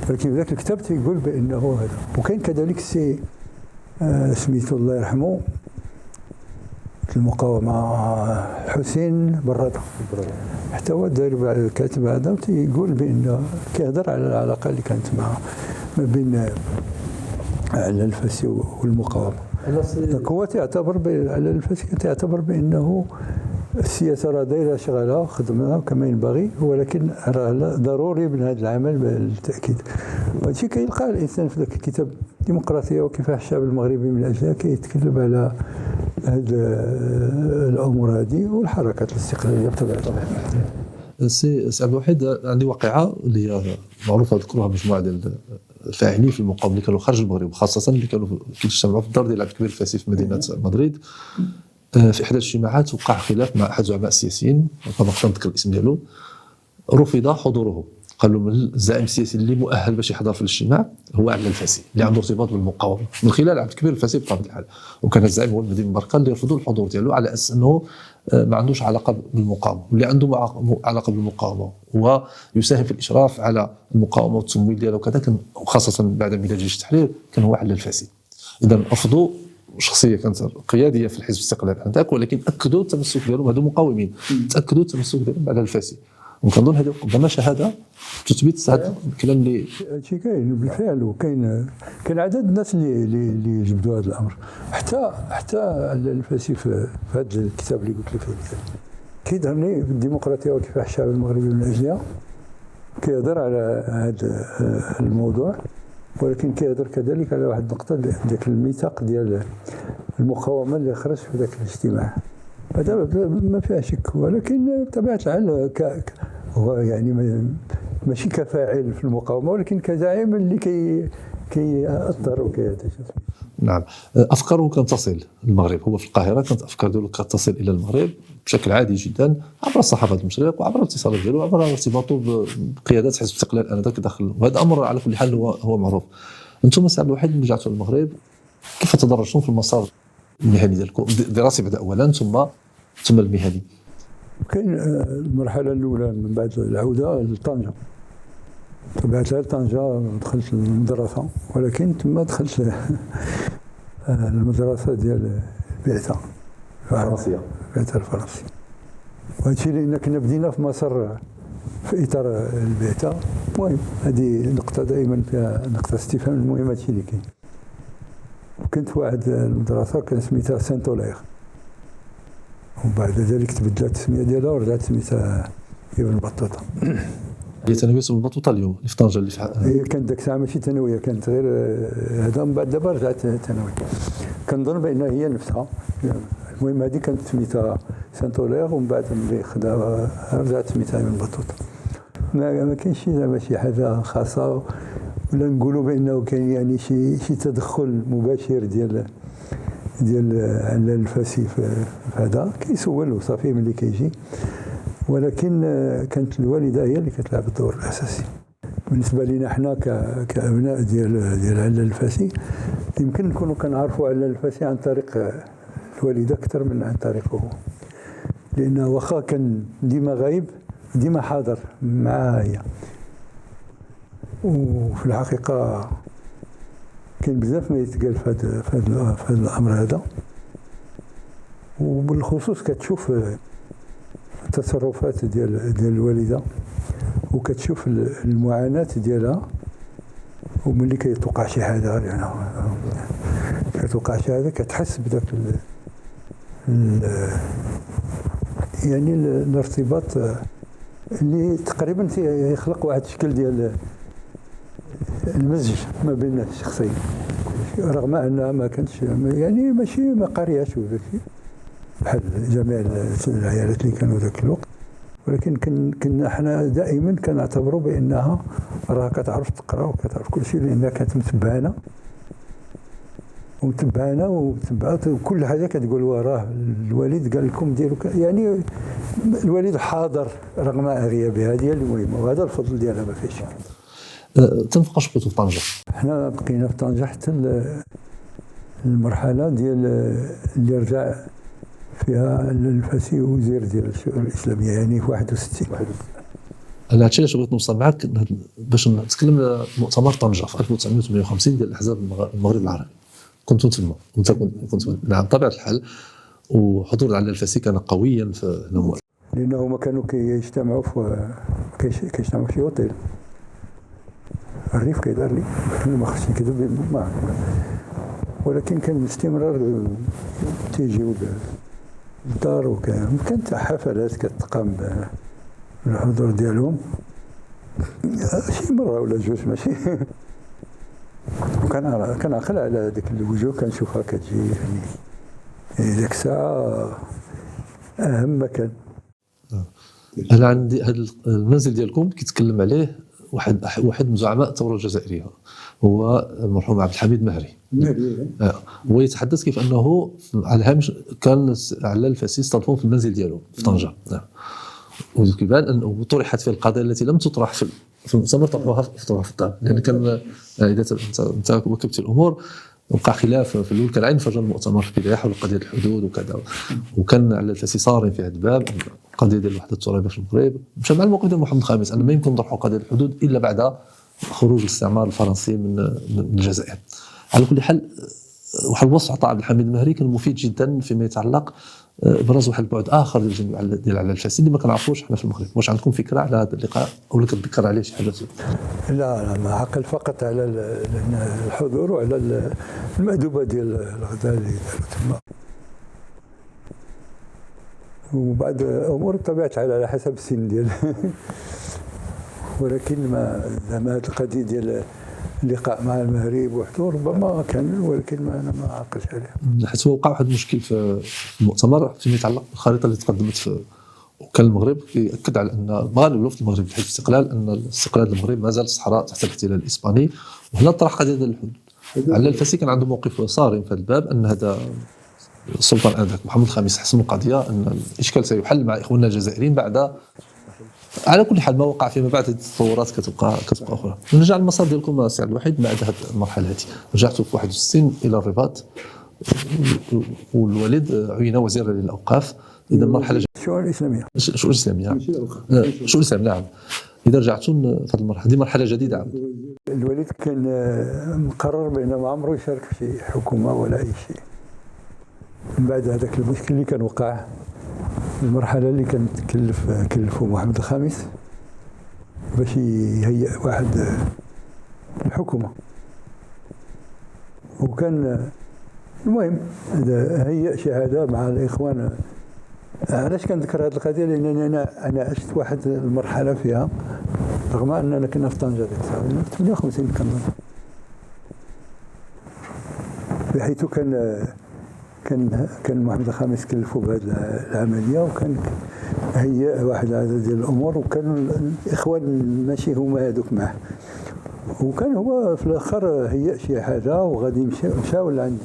ولكن ذاك الكتاب تيقول بانه هذا. وكاين كذلك السي سميتو الله يرحمه المقاومه حسين براده، حتى هو داير الكاتب هذا وتيقول بانه كيهضر على العلاقه اللي كانت ما بين علال الفاسي والمقاومه. هو تعتبر علال الفاسي تعتبر بانه السياسه راه دايره شغلها خدمها كما ينبغي، ولكن راه ضروري من هذا العمل بالتاكيد. وهذا الشيء كيلقى الانسان في ذاك الكتاب الديمقراطيه وكفاح الشعب المغربي من اجلها، كيتكلم على هذه الامور هذه والحركات الاستقلاليه بطبيعه الحال. سي عبد الوحيد، عندي واقعه اللي هي معروفه ذكرها مجموعه ديال الفاعلين في المقاومه اللي كانوا خارج المغرب، وخاصه اللي كانوا كيجتمعوا في الدار ديال عبد الكبير الفاسي في مدينه مدريد. في احدى الاجتماعات وقع خلاف مع احد الزعماء السياسيين، ما نقدر نذكر الاسم ديالو، رفض حضوره. قالوا من الزعيم السياسي اللي مؤهل باش يحضر في الاجتماع هو علال الفاسي اللي عنده ارتباط بالمقاومه من خلال عبد الكبير الفاسي بطبيعه الحال. وكان الزعيم هو المدير المركز اللي رفضوا الحضور ديالو على اساس انه ما عندوش علاقه بالمقاومه، واللي عنده علاقه بالمقاومه ويساهم في الاشراف على المقاومه والتمويل ديالها وكذا، وخاصه بعد ميلاد جيش التحرير كان هو علال الفاسي. اذا رفضوا شخصيه كانت قياديه في الحزب الاستقلال هذاك، ولكن اكدوا التمسك ديالهم، هذو مقاومين تاكدوا التمسك ديالهم على الفاسي. وكنظن هذه ربما شهاده تثبت هذا الكلام اللي هادشي كاين بالفعل. وكاين عدد الناس اللي جبدوا هذا الامر، حتى الفاسي في هذا الكتاب اللي قلت لك كيظهرني بالديمقراطيه وكفاح الشعب المغربي من اجلها، كيهضر على هذا الموضوع، ولكن كيهضر كذلك على واحد النقطه، ذاك الميثاق ديال المقاومه اللي خرج في ذاك الاجتماع. هذا ما فيها شك، ولكن بطبيعه الحال هو يعني ماشي كفاعل في المقاومه، ولكن كزعيم اللي كيأثر وكيهدى. نعم. افكاره كانت تصل للمغرب، هو في القاهره كانت افكار ديالو كانت تصل الى المغرب بشكل عادي جدا عبر الصحافه المشرق وعبر الاتصالات ديالو وعبر ارتباطه بقيادات حزب الاستقلال انذاك داخل. وهذا امر على كل حال هو معروف. انتم سي عبد الوحيد اللي رجعتوا للمغرب، كيف تدرجتم في المسار المهني ديالكم؟ الدراسي بدا اولا ثم المهني. كاين المرحله الاولى من بعد العوده لطنجه، طبعا طنجه دخلت المدرسه، ولكن ثم دخلت المدرسه ديال البعثه الفرنسيه. وهذا الشيء لان كنا بدينا في مصر في اطار البعثه. المهم هذه نقطه دائما فيها نقطه استفهام. المهم هذا الشيء اللي كاين. كنت في واحد المدرسه كان سميتها سانت أوليغ، وبعد ذلك تبدلت التسميه ديالها ورجعت سميتها ابن بطوطه. هي ثانويه البطوطه اليوم اللي في طنجه اللي هي كانت ذاك الساعه ماشي ثانويه، كانت غير هذا. من بعد دابا رجعت ثانوي. كنظن بان هي نفسها. المهم هذه كانت سميتها سانتولير، ومن بعد ملي خداها رجعت سميتها من بطوطه. ما كاينش زعما شي حاجه خاصه، ولا نقولوا بانه كاين يعني شي تدخل مباشر ديال علال الفاسي في هذا. كيسول وصافي ملي كيجي، ولكن كانت الوالده هي اللي كتلعب الدور الاساسي. بالنسبه لنا حنا كابناء ديال علال الفاسي، يمكن نكونوا كنعرفوا علال الفاسي عن طريق الوالده اكثر من عن طريقه، لانه واخا كان ديما غايب ديما حاضر معها هي. وفي الحقيقه كاين بزاف ما يتقال في هذا الامر هذا، وبالخصوص كتشوف التصرفات ديال الوالده، وكتشوف المعاناه ديالها، وملي كيتوقع شي حاجه يعني كتحس بداك يعني الارتباط اللي تقريبا يخلق واحد الشكل ديال المزج ما بين الشخصين، رغم انها ما كانتش يعني ماشي ما قارياش ولا شيء بحال جميع العيالات اللي كانوا ذاك الوقت، ولكن كنا حنا دائما كنعتبروا بانها راه كتعرف تقرا وكتعرف كل شيء، لانها كانت متبعنا وتبعات وكل حاجه كتقول وراه الوالد قال لكم ديروا يعني الوالد حاضر رغم غيابها. هذه المهمه، وهذا الفضل ديالها ما فيش شك. تنبقاش بقيتوا في طنجه؟ حنا بقينا في طنجه حتى المرحله ديال اللي رجع فيها الفاسي وزير ديال الشؤون الاسلاميه، يعني في 61. انا هادشي علاش بغيت نوصل معك باش نتكلم مؤتمر طنجه في 1958 ديال الاحزاب المغرب العربي. كنت تما وانت كنت نعم بطبيعه الحال، وحضور على الفاسي كان قويا في هنا، لانه هما كانوا كيجتمعوا في شي اوتيل. الريف كيدار لي ما خصني نكذب، ولكن كان باستمرار تيجيو للدار، وكانت حفلات كتقام بالحضور ديالهم شي مره ولا جوج ماشي. وكان عاقل على ديك الوجوه، كنشوفها كتجي يعني ديك الساعه اهم مكان. انا عندي هذا المنزل ديالكم كيتكلم عليه واحد من زعماء الثوره الجزائريه، هو المرحوم عبد الحميد مهري. هو يتحدث كيف انه على الهامش كان علال الفاسي استضافوه في المنزل ديالو في طنجه، وكيبان انه طرحت فيه القضايا التي لم تطرح في المؤتمر، طرحوها في الدار، لان كان اذا انت واكبت الامور وقع خلاف في الاول. كان انفجر المؤتمر في البدايه حول قضيه الحدود وكذا، وكان على الفاسي صارم في هذا الباب، القضيه ديال الوحده الترابيه في المغرب مشى مع الموقف ديال محمد الخامس ان ما يمكن نطرحوا قضيه الحدود الا بعد خروج الاستعمار الفرنسي من الجزائر. على كل حال، واحد الوصف عطاه عبد الحميد المهري كان مفيد جدا فيما يتعلق ابراز واحد البعد اخر ديال علال الفاسي اللي ما كنعرفوش حنا في المغرب. واش عندكم فكره على هذا اللقاء او كتذكر عليه شي حاجه؟ لا ما عقل فقط على الحضور وعلى المأدوبه ديال الغداء اللي داروا تما، وبعد امور بطبيعه الحال على حسب السن ديال ولكن ما هذه القضيه ديال اللقاء مع المهري بوحده ربما كان، ولكن انا ما عقلش عليه. حيت وقع واحد المشكل في المؤتمر فيما يتعلق بالخريطه اللي تقدمت في، وكان المغرب يأكد على ان المغرب ولو في المغرب بحيث الاستقلال ان استقلال المغرب ما زال صحراء تحت الاحتلال الاسباني. وهنا طرح قضيه الحدود. على الفاسي كان عنده موقف صارم في هذا الباب، ان هذا السلطان انذاك محمد الخامس حسم القضيه ان الاشكال سيحل مع اخواننا الجزائريين بعد. على كل حال ما وقع فيما بعد التطورات كتبقى اخرى. نرجع للمسار ديالكم سي عبد الوحيد بعد هذه المرحله هذه. رجعتوا في 61 الى الرباط، والوالد عين وزيرا للاوقاف. اذا المرحله الشؤون الاسلاميه الشؤون الاسلاميه نعم. اذا رجعتوا في هذه المرحله، هذه مرحله جديده عاود. الوالد كان مقرر بانه ما عمره يشارك في شي حكومه ولا اي شيء. من بعد هذاك المشكل اللي كان وقع، المرحله اللي كان كلفوا محمد الخامس باش يهيئ واحد الحكومه، وكان المهم هيئ شهاده مع الاخوان. علاش كنذكر هذه القضيه؟ لانني انا عشت واحد المرحله فيها رغم اننا كنا في طنجه ذيك الساعه 58 كنظن، بحيث كان محمد الخامس كلفوا بهذه العمليه، وكان هيأ واحد العدد ديال الامور، وكانوا الاخوان ماشي هما هذوك معه، وكان هو في الاخر هيأ شي حاجه وغادي مشاو لعند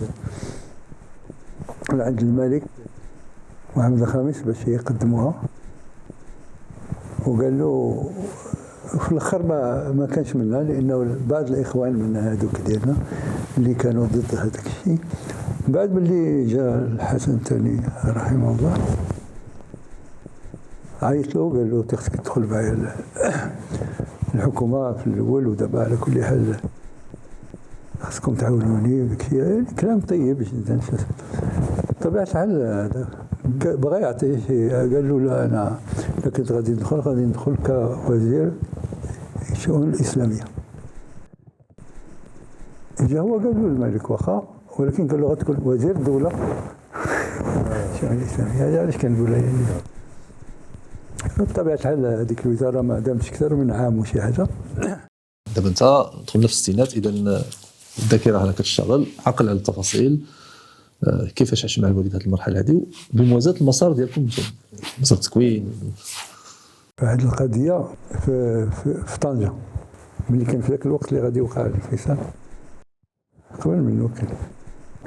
الملك محمد الخامس باش يقدموها، وقال له في الاخر ما كانش منها، لانه بعض الاخوان من هذوك ديالنا اللي كانوا ضد هذاك الشيء، بعد ملي جاء الحسن الثاني رحمه الله عيط له قال له خصك تدخل معايا الحكومه في الاول، ودابا على كل حال خصكم تعاونوني وداك الشيء، يعني كلام طيب جدا. بطبيعه الحال هذا بغى يعطيه شيء، قال له لا، انا اذا كنت غادي ندخل كوزير الشؤون الاسلاميه. جا هو قال له الملك واخا، ولكن قال له غتكون وزير الدوله الشؤون الاسلاميه. هذا علاش كنقولها يعني بطبيعه الحال هذيك الوزاره ما دامتش اكثر من عام وشي حاجه. دابا انت دخلنا في الستينات، اذا الذاكره هنا كتشتغل، عقل على التفاصيل، كيفاش عشت مع الوالد هذه المرحله هذه بموازاه المسار ديالكم مسار التكوين. واحد القضيه في طنجه، ملي كان في ذاك الوقت اللي غادي يوقع الانفصال، قبل منه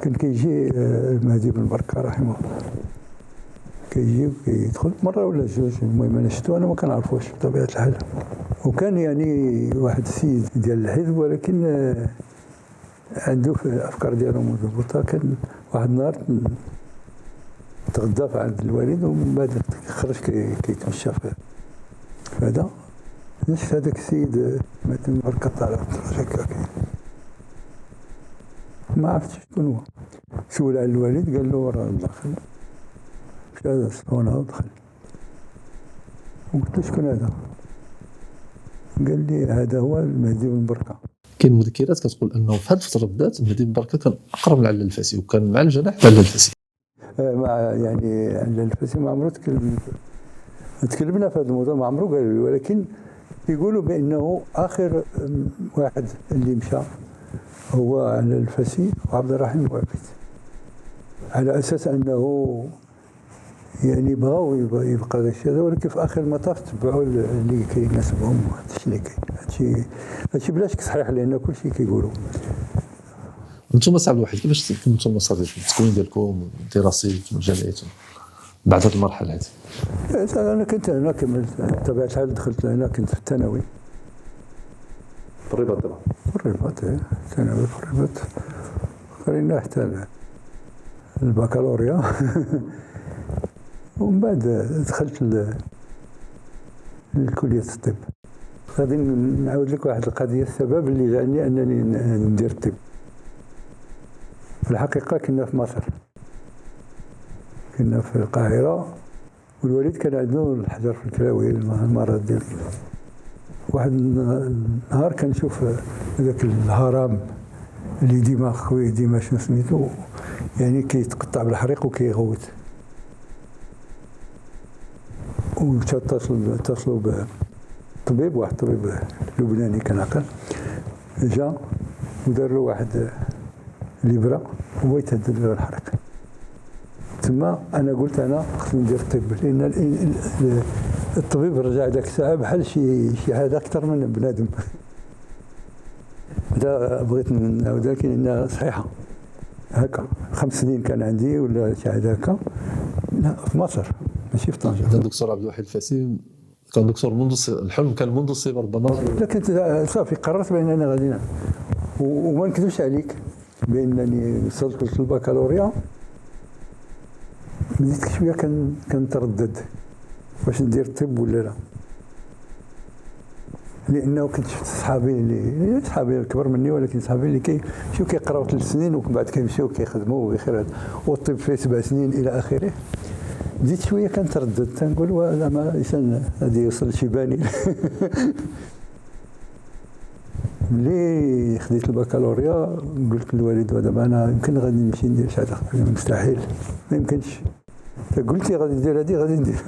كان كيجي المهدي بن بركه رحمه الله، كيجي وكيدخل مره ولا جوج، المهم انا شفتو، انا ما كنعرفوش بطبيعه الحال، وكان يعني واحد السيد ديال الحزب، ولكن عنده في الافكار ديالو مضبوطه. كان واحد النهار تغدى عند الوالد، ومن بعد خرج كيتمشى في هذا، شفت هذاك السيد مثلا بركه طالع هكا، ما عرفتش شكون هو. سول على الوالد قال له راه داخل، مشى هذا الصالون ودخل، وقلت له شكون هذا؟ قال لي هذا هو المهدي بن بركه. كاين مذكرات كتقول انه في هذه الفتره بالذات المهدي بن بركه كان اقرب لعلال الفاسي، وكان مع الجناح علال الفاسي. مع يعني علال الفاسي ما عمرو تكلمنا في هذا الموضوع، ما عمرو قال لي، ولكن يقولوا بانه اخر واحد اللي مشى هو علال الفاسي وعبد الرحيم الوابد، على اساس انه يعني بغاو يبقى هذا الشيء هذا، ولكن في اخر المطاف تبعوا اللي كيناسبهم. هذا الشيء اللي كاين، هادشي بلا شك صحيح، لان كل شيء كيقولوا. انتم سعد الوحيد، كيفاش كنتم المسار ديالكم التكوين ديالكم الدراسي والجامعي بعد هذه المرحله هذه؟ انا كنت هنا كملت بطبيعه الحال، دخلت هنا كنت في الثانوي في الرباط دابا، في الرباط ثانوي في الرباط، قرينا حتى البكالوريا ومن بعد دخلت لكلية الطب. غادي نعاود لك واحد القضية، السبب اللي جعلني أنني ندير الطب. في الحقيقة كنا في مصر، كنا في القاهرة، والوالد كان عنده الحجر في الكلاوي، المرض ديال واحد النهار كنشوف هذاك الهرم اللي ديما خويا ديما شنو سميتو، يعني كيتقطع بالحريق وكيغوت، واتصلوا بطبيب، واحد طبيب لبناني كان عقل، جا ودار له واحد الإبرة وهو يتهدد له الحريق. تما أنا قلت أنا خصني ندير الطب، لأن الطبيب رجع ذاك الساعة بحال شي حاجة أكثر من بنادم. هذا بغيت نعاود لك لأنها صحيحة هكا. 5 سنين كان عندي ولا شي حاجة هكا، لا في مصر ماشي في طنجة. الدكتور عبد الوحيد الفاسي كان دكتور منذ الحلم، كان منذ الصغر ربما. لا كنت صافي قررت بأنني غادي نعمل، وما نكذبش عليك بأنني وصلت للبكالوريا بديت شوية كنتردد واش ندير الطب ولا لا، لأنه كنت شفت صحابي الكبر مني، ولكن صحابي اللي كيقراو 3 سنين ومن بعد كيمشيو كيخدموا بخير، والطب فيه 7 سنين إلى آخره. بديت شويه كنتردد، تنقول زعما الانسان غادي يوصل لشيباني. ملي خديت البكالوريا قلت للوالد دابا انا يمكن غادي نمشي ندير شي حاجه، مستحيل ما يمكنش، قلت لي غادي ندير هذه غادي ندير.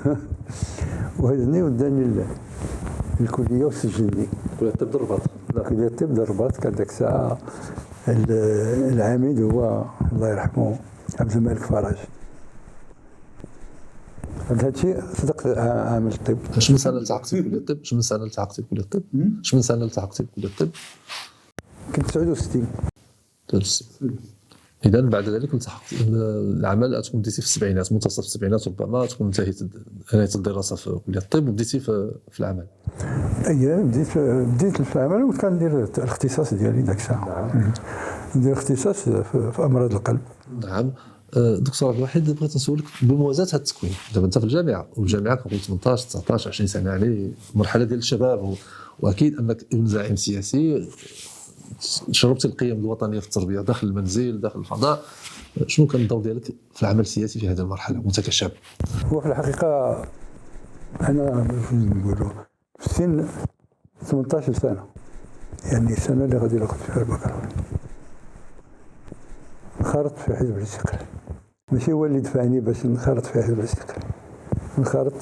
وهزني وداني الكليه وسجلني كليه الطب الرباط. كليه الطب الرباط. كان ديك الساعه العميد هو الله يرحمه عبد الملك فرج. هذا الشيء صدق عامل الطب. شنو سنه التحقتي بكليه الطب؟ شنو سنه التحقتي بكليه الطب؟ شنو سنه التحقتي بكليه الطب؟ كنت 69. اذا بعد ذلك التحقت العمل تكون بديتي في السبعينات، منتصف السبعينات ربما تكون انتهيت الدراسه في كليه الطب وبديتي في العمل. اي بديت في العمل وكان ندير الاختصاص ديالي ذاك الساعه. ندير اختصاص في امراض القلب. نعم. دكتور عبد الواحد، بغيت نسولك بموازاه هذا التكوين، دابا انت في الجامعه والجامعه كنقول 18 19 20 سنه، يعني مرحله ديال الشباب، واكيد انك ابن زعيم سياسي شربت القيم الوطنيه في التربيه داخل المنزل داخل الفضاء. شنو كان الدور ديالك في العمل السياسي في هذه المرحله وانت كشاب؟ هو في الحقيقه انا نقولوا في سن 18 سنه، يعني السنه اللي غادي ناخذ فيها البكالوريا، انخرطت في حزب الاستقلال. ماشي هو اللي دفعني باش نخرط في حزب الاستقلال، انخرط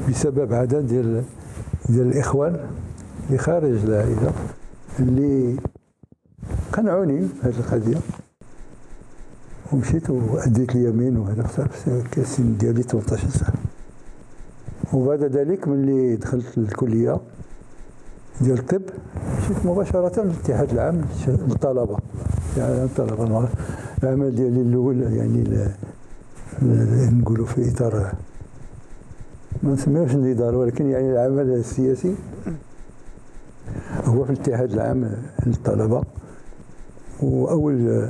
بسبب عدد ديال الاخوان اللي خارج العائله اللي قنعوني بهذه القضيه، ومشيت واديت اليمين. وهذا في السن ديالي 18 سنه. وبعد ذلك ملي دخلت الكليه ديال الطب مشيت مباشره للاتحاد العام للطلبه. يعني الطلبه العمل ديالي الاول يعني نقولوا في اطار ما نسميوش النضال، ولكن يعني العمل السياسي هو في الاتحاد العام للطلبه. واول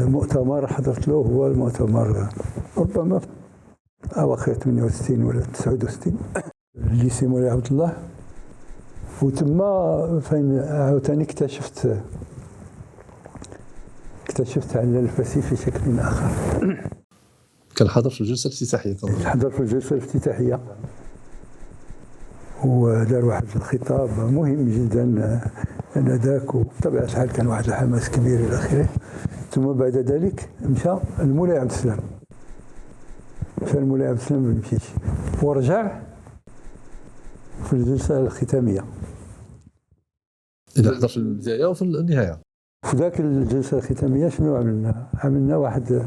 مؤتمر حضرت له هو المؤتمر ربما في اواخر 68 ولا 69 الليسي مولاي عبد الله. وتما فين عاوتاني اكتشفت على الفاسي في شكل اخر. كان حاضر في الجلسه الافتتاحيه. حضر في الجلسه الافتتاحيه ودار واحد الخطاب مهم جدا انذاك، وبطبيعه الحال كان واحد الحماس كبير الى اخره. ثم بعد ذلك مشى المولاي عبد السلام، المولاي عبد السلام ما مشيش ورجع في الجلسه الختاميه. إذا حضر في البدايه وفي النهايه. في ذاك الجلسه الختاميه شنو عملنا واحد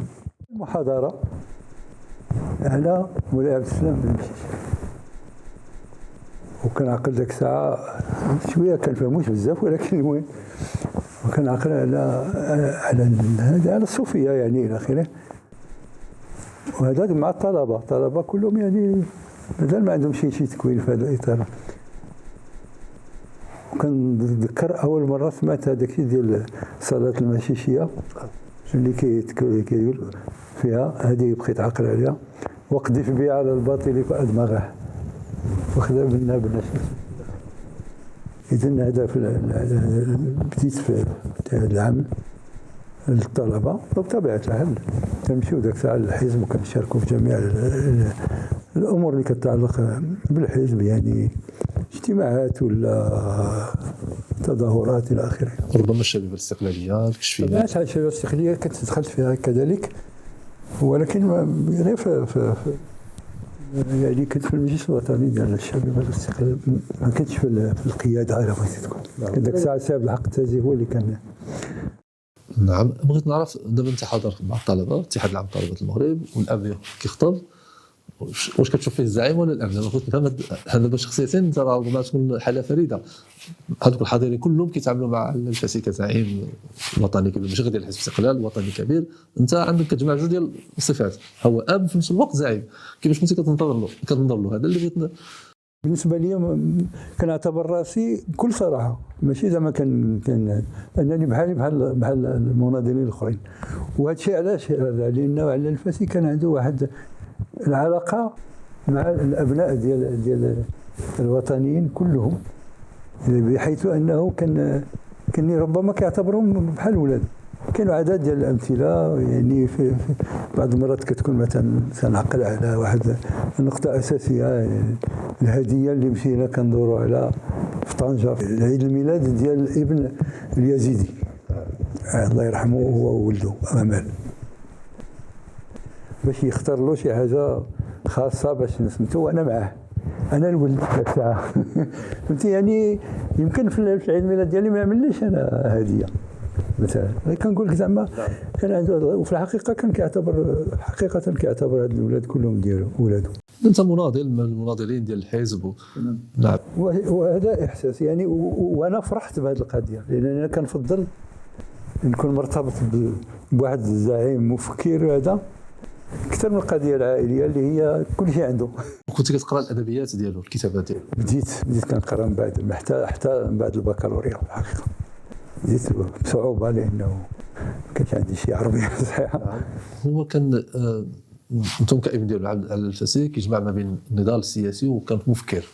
محاضره على مولاي عبد السلام ما مشيش. وكان عقل ذاك الساعه شويه كان فهموش بزاف، ولكن المهم وكان عقل على الصوفيه يعني الى اخره. وهذا مع الطلبه كلهم يعني مازال ما عندهم شي تكوين في هذا الاطار. وكنذكر اول مره سمعت هذاك الشيء ديال صلاه المشيشيه اللي كيقول فيها هذه بقيت عاقل عليها: وقذف بها على الباطل فادمغه وخذا منا بالنشر. اذن هذا بديت في العام للطلبه، وبطبيعه الحال تمشيو ذاك الساعه للحزب وكنشاركوا في جميع الامور اللي كتتعلق بالحزب، يعني اجتماعات ولا تظاهرات الى اخره. ربما الشباب الاستقلاليه الكشفيه. طبيعه الحال الشباب الاستقلاليه كنت دخلت فيها كذلك، ولكن غير في يعني كنت في المجلس الوطني ديال الشباب الاستقلال، ما كنتش في القياده على بغيتي تكون. ذاك الساعه ساب الحق التازي هو اللي كان. نعم. بغيت نعرف دابا انت حاضر مع الطلبه اتحاد العام طلبه المغرب والاب كيخطب، واش كتشوف فيه الزعيم ولا الاب؟ دابا بغيت نفهم هذا شخصيتين انت ربما تكون حاله فريده. هذوك الحاضرين كلهم كيتعاملوا مع الفاسي كزعيم وطني كبير، ماشي غير ديال حزب الاستقلال وطني كبير. انت عندك كتجمع جوج ديال الصفات، هو اب في نفس الوقت زعيم. كيفاش كنتي كتنظر له؟ هذا اللي بغيت. بالنسبه لي كنعتبر راسي بكل صراحه ماشي زعما كان انني بحال المناضلين الاخرين. وهذا الشيء علاش؟ لانه على الفاسي كان عنده واحد العلاقه مع الابناء ديال الوطنيين كلهم، بحيث انه كان ربما كيعتبرهم بحال ولاد. كاينوا عدد ديال الامثله، يعني في بعض المرات كتكون مثلا تنعقل على واحد النقطه اساسيه، يعني الهديه اللي مشينا كندوروا على في طنجه عيد الميلاد ديال ابن اليزيدي الله يرحمه هو وولده امال، باش يختار له شي حاجه خاصه باش نسمتو، وانا معاه انا الولد ذاك الساعه فهمتي يعني يمكن في عيد الميلاد ديالي ما يعمليش انا هديه مثلا، كنقول لك زعما كان عنده، وفي الحقيقه كان كيعتبر هاد الاولاد كلهم ديالو ولادو. انت مناضل من المناضلين ديال الحزب نعم. وهذا احساس يعني، وانا فرحت بهذه القضيه لان انا كنفضل نكون مرتبط بواحد الزعيم مفكر هذا اكثر من القضيه العائليه اللي هي كل شيء عنده. كنت كتقرا الادبيات ديالو، الكتابات ديالو؟ بديت كنقرا من بعد، حتى من بعد البكالوريا في الحقيقه بديت بصعوبه لانه ما كانش عندي شي عربيه صحيحه. هو كان انتم كابن ديالو على الفاسي كيجمع ما بين النضال السياسي وكان مفكر،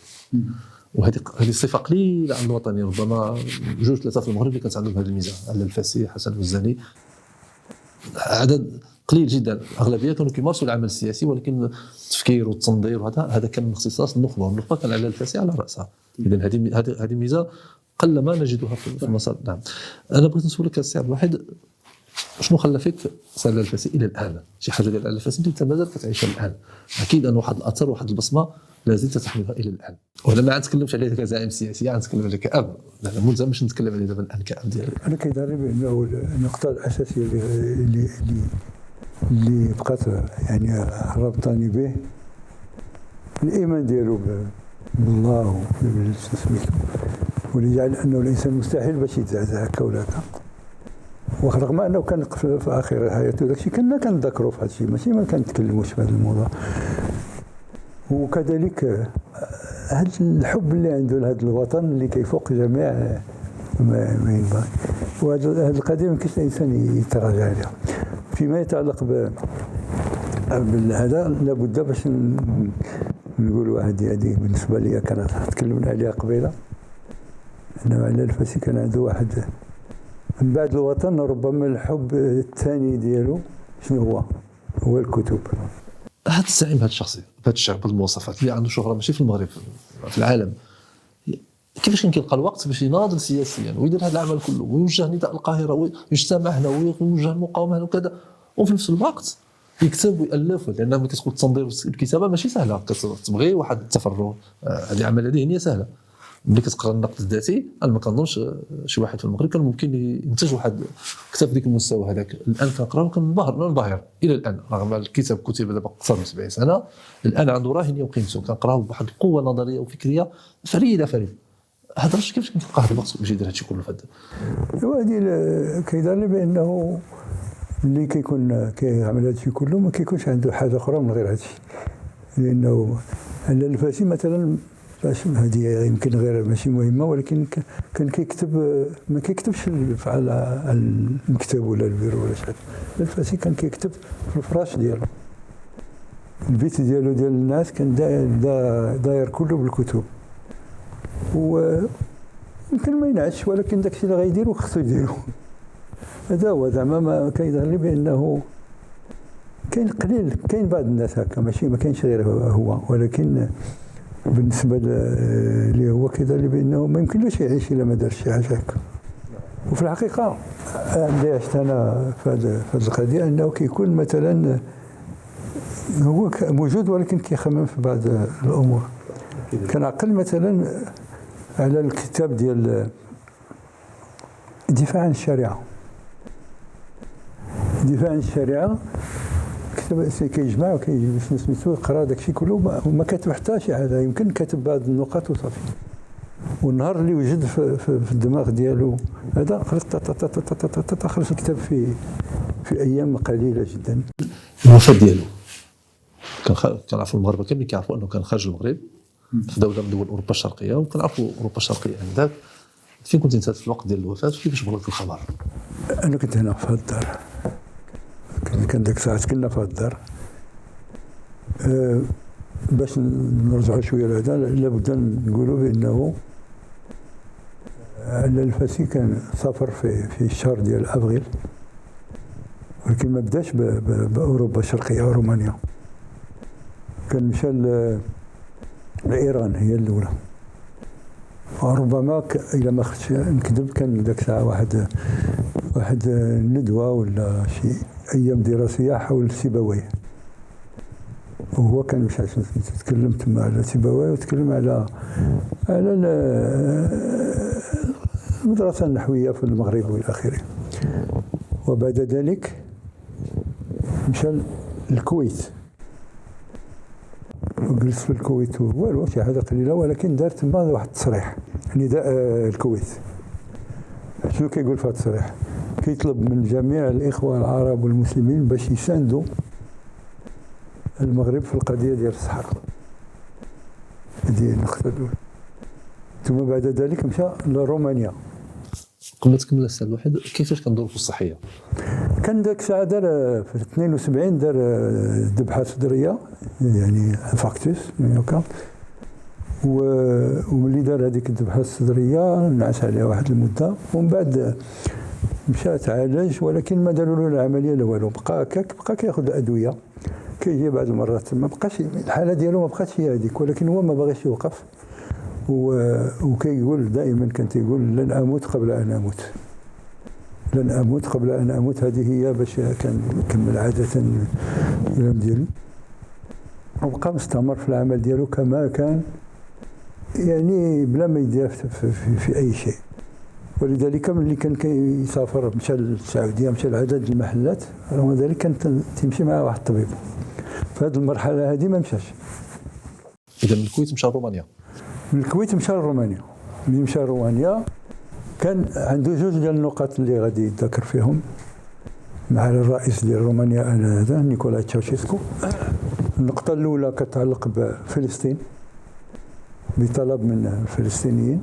وهذه صفه قليله عند الوطنيين، ربما 2-3 في المغرب اللي كانت عندهم هذه الميزه. على الفاسي، حسن الوزاني، عدد قليل جدا، اغلبيه كانوا كيمارسوا العمل السياسي ولكن التفكير والتنظير هذا كان من اختصاص النخبه، والنخبه كان على الفاسي على راسها. اذا هذه ميزه قل ما نجدها في المصادر. نعم. انا بغيت نسولك السي عبد الواحد، شنو خلى فيك على الفاسي الى الان؟ شي حاجه ديال على الفاسي اللي انت مازال كتعيشها الان؟ اكيد ان واحد الاثر، واحد البصمه لا زلت تحملها الى الان. وانا ما غنتكلمش عليه كزعيم سياسي، غنتكلم عليه كاب، انا ملزم باش نتكلم عليه دابا الان كاب ديالي. انا كيدار بانه النقطه الاساسيه اللي بقات يعني ربطاني به الايمان ديالو بالله وبالسميتو، واللي جعل انه الانسان مستحيل باش يتزعزع هكا ولا هكا. ورغم انه كان في اخر حياته داكشي كنا كنذكروا في هادشي، ماشي ما كنتكلموش في هذا الموضوع. وكذلك هذا الحب اللي عنده لهذا الوطن اللي كيفوق جميع ما ينبغي، وهذه القضيه ما يمكنش الانسان يتراجع عليها. فيما يتعلق بهذا لابد باش نقولوا هذه بالنسبه لي كانت تكلمنا عليها قبيله، انه على الفاسي كان عنده واحد من بعد الوطن ربما الحب الثاني ديالو شنو هو الكتب. هذا الزعيم، هذا الشخصيه، هذا الشعب، المواصفات اللي عنده شهره ماشي في المغرب، في العالم، كيفاش كان كيلقى الوقت باش يناضل سياسيا ويدير هذا العمل كله ويوجه نداء القاهره ويجتمع هنا ويوجه المقاومه هنا وكذا، وفي نفس الوقت يكتب ويالف؟ لان ملي كتقول التنظير والكتابه ماشي سهله، كتبغي واحد التفرغ. هذه عمليه ذهنيه سهله. ملي كتقرا النقد الذاتي، انا ما كنظنش شي واحد في المغرب كان ممكن ينتج واحد كتاب ديك المستوى هذاك. الان كنقرا وكننبهر الى الان، رغم الكتاب كتب دابا اكثر من 70 سنه، الان عنده راهنيه وقيمته، كنقراه بواحد القوه نظريه وفكريه فريده. هذا الشيء كيفاش كيلقى هذا الوقت باش يدير هذا الشيء كله في هذا؟ وهذه كيدار لي بانه اللي كيكون كيعمل هذا الشيء كله ما كيكونش عنده حاجه اخرى من غير هذا الشيء. لانه على الفاسي مثلا هذه يمكن غير ماشي مهمه، ولكن كان كيكتب، ما كيكتبش على المكتب ولا البيرو ولا شي حاجه. الفاسي كان كيكتب في الفراش ديالو، البيت ديالو ديال الناس كان داير كله بالكتب، ويمكن ما ينعش، ولكن داكشي اللي غيديرو خصو يديرو. هذا هو زعما ما كيظهر لي بانه كاين قليل، كاين بعض الناس هكا، ماشي ما كاينش غير هو، ولكن بالنسبه لي هو كيظهر لي بانه ما يمكنلوش يعيش الا ما دارش شي حاجه هكا. وفي الحقيقه اللي عشت انا في هذه القضيه انه كيكون مثلا هو موجود ولكن كيخمم في بعض الامور. كنعقل مثلا على الكتاب ديال الدفاع عن الشريعه. الدفاع عن الشريعه كتب كيجمع وكيجيب شنو سميتو، يقرا داكشي كله وما كاتب حتى شي حاجه، يمكن كاتب بعض النقاط وصافي. والنهار اللي وجد في الدماغ ديالو هذا خرج الكتاب في ايام قليله جدا. الوفاه ديالو كنعرفوا المغاربه كاملين كيعرفوا انه كان خارج المغرب في دوله من دول اوروبا الشرقيه، وكنعرفوا اوروبا الشرقيه عندك. فين كنت انت في الوقت ديال الوفاه؟ كيفاش بلغك الخبر؟ انا كنت هنا في الدار، كان ديك الساعات كنا في الدار. باش نرجعوا شويه لهذا لابد نقولوا بانه على الفاسي كان سافر في الشهر ديال افريل، ولكن ما بداش باوروبا الشرقيه او رومانيا، كان مشى لايران هي الاولى. وربما الا ما خدش نكذب كان ذاك الساعه واحد الندوه ولا شي ايام دراسيه حول سيبويه، وهو كان مش عارف يتكلم تما على سيبويه، وتكلم على المدرسة النحوية في المغرب والى اخره. وبعد ذلك مشى الكويت، وجلس في الكويت والو شهادة قليلة، ولكن دار تما واحد التصريح نداء الكويت. شنو كيقول في هذا التصريح؟ كيطلب من جميع الإخوة العرب والمسلمين باش يساندوا المغرب في القضية ديال الصحراء. هذه النقطة الأولى. ثم بعد ذلك مشى لرومانيا. قبل ما تكمل السؤال الواحد، كيفاش كان ظروفه الصحية؟ كان ذاك الساعة دار في 72 دار ذبحة صدرية، يعني انفاكتوس ميوكارد، وملي دار هذيك الذبحة الصدرية نعس عليها واحد المدة، ومن بعد مشى تعالج، ولكن ما داروا له العملية لا والو، بقى كياخذ الأدوية، كيجي بعض المرات ما بقاش الحالة ديالو ما بقاتش هي هذيك، ولكن هو ما باغيش يوقف، وكيقول دائما كان تيقول لن أموت قبل أن أموت، لن أموت قبل أن أموت. هذه هي باش كان يكمل عادة الكلام ديالو، وبقى مستمر في العمل ديالو كما كان، يعني بلا ما يدير في أي شيء. ولذلك ملي كان كيسافر مشى للسعودية، مشى لعدد المحلات، رغم ذلك كانت تمشي معه واحد الطبيب. في هذه المرحلة هذه ما مشاش. إذا من الكويت مشى لرومانيا. من الكويت مشى لرومانيا. ملي مشى لرومانيا كان عنده جوج ديال النقاط اللي غادي يتذكر فيهم مع الرئيس ديال رومانيا هذا نيكولاي تشاوشيسكو. النقطة الأولى كتعلق بفلسطين، بطلب من الفلسطينيين،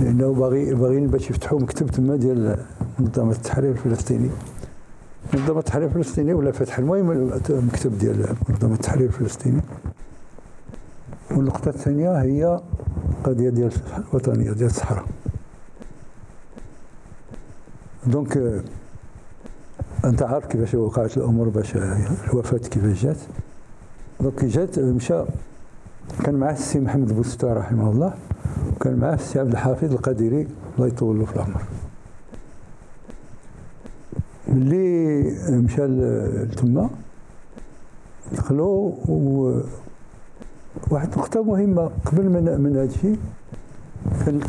لأنه باغيين باش يفتحوا مكتب تما ديال منظمة التحرير الفلسطيني. منظمة التحرير الفلسطيني ولا فتح، المهم مكتب ديال منظمة التحرير الفلسطيني. والنقطة الثانية هي قضية ديال الوطنية ديال الصحراء. دونك أنت عارف كيفاش وقعت الأمور، باش الوفاة كيفاش جات. دونك جات مشى، كان معاه السي محمد بوستا رحمه الله، وكان معاه السي عبد الحفيظ القادري الله يطول له في العمر. ملي مشى لتما دخلوا، واحد نقطة مهمة قبل من هذا الشيء، كان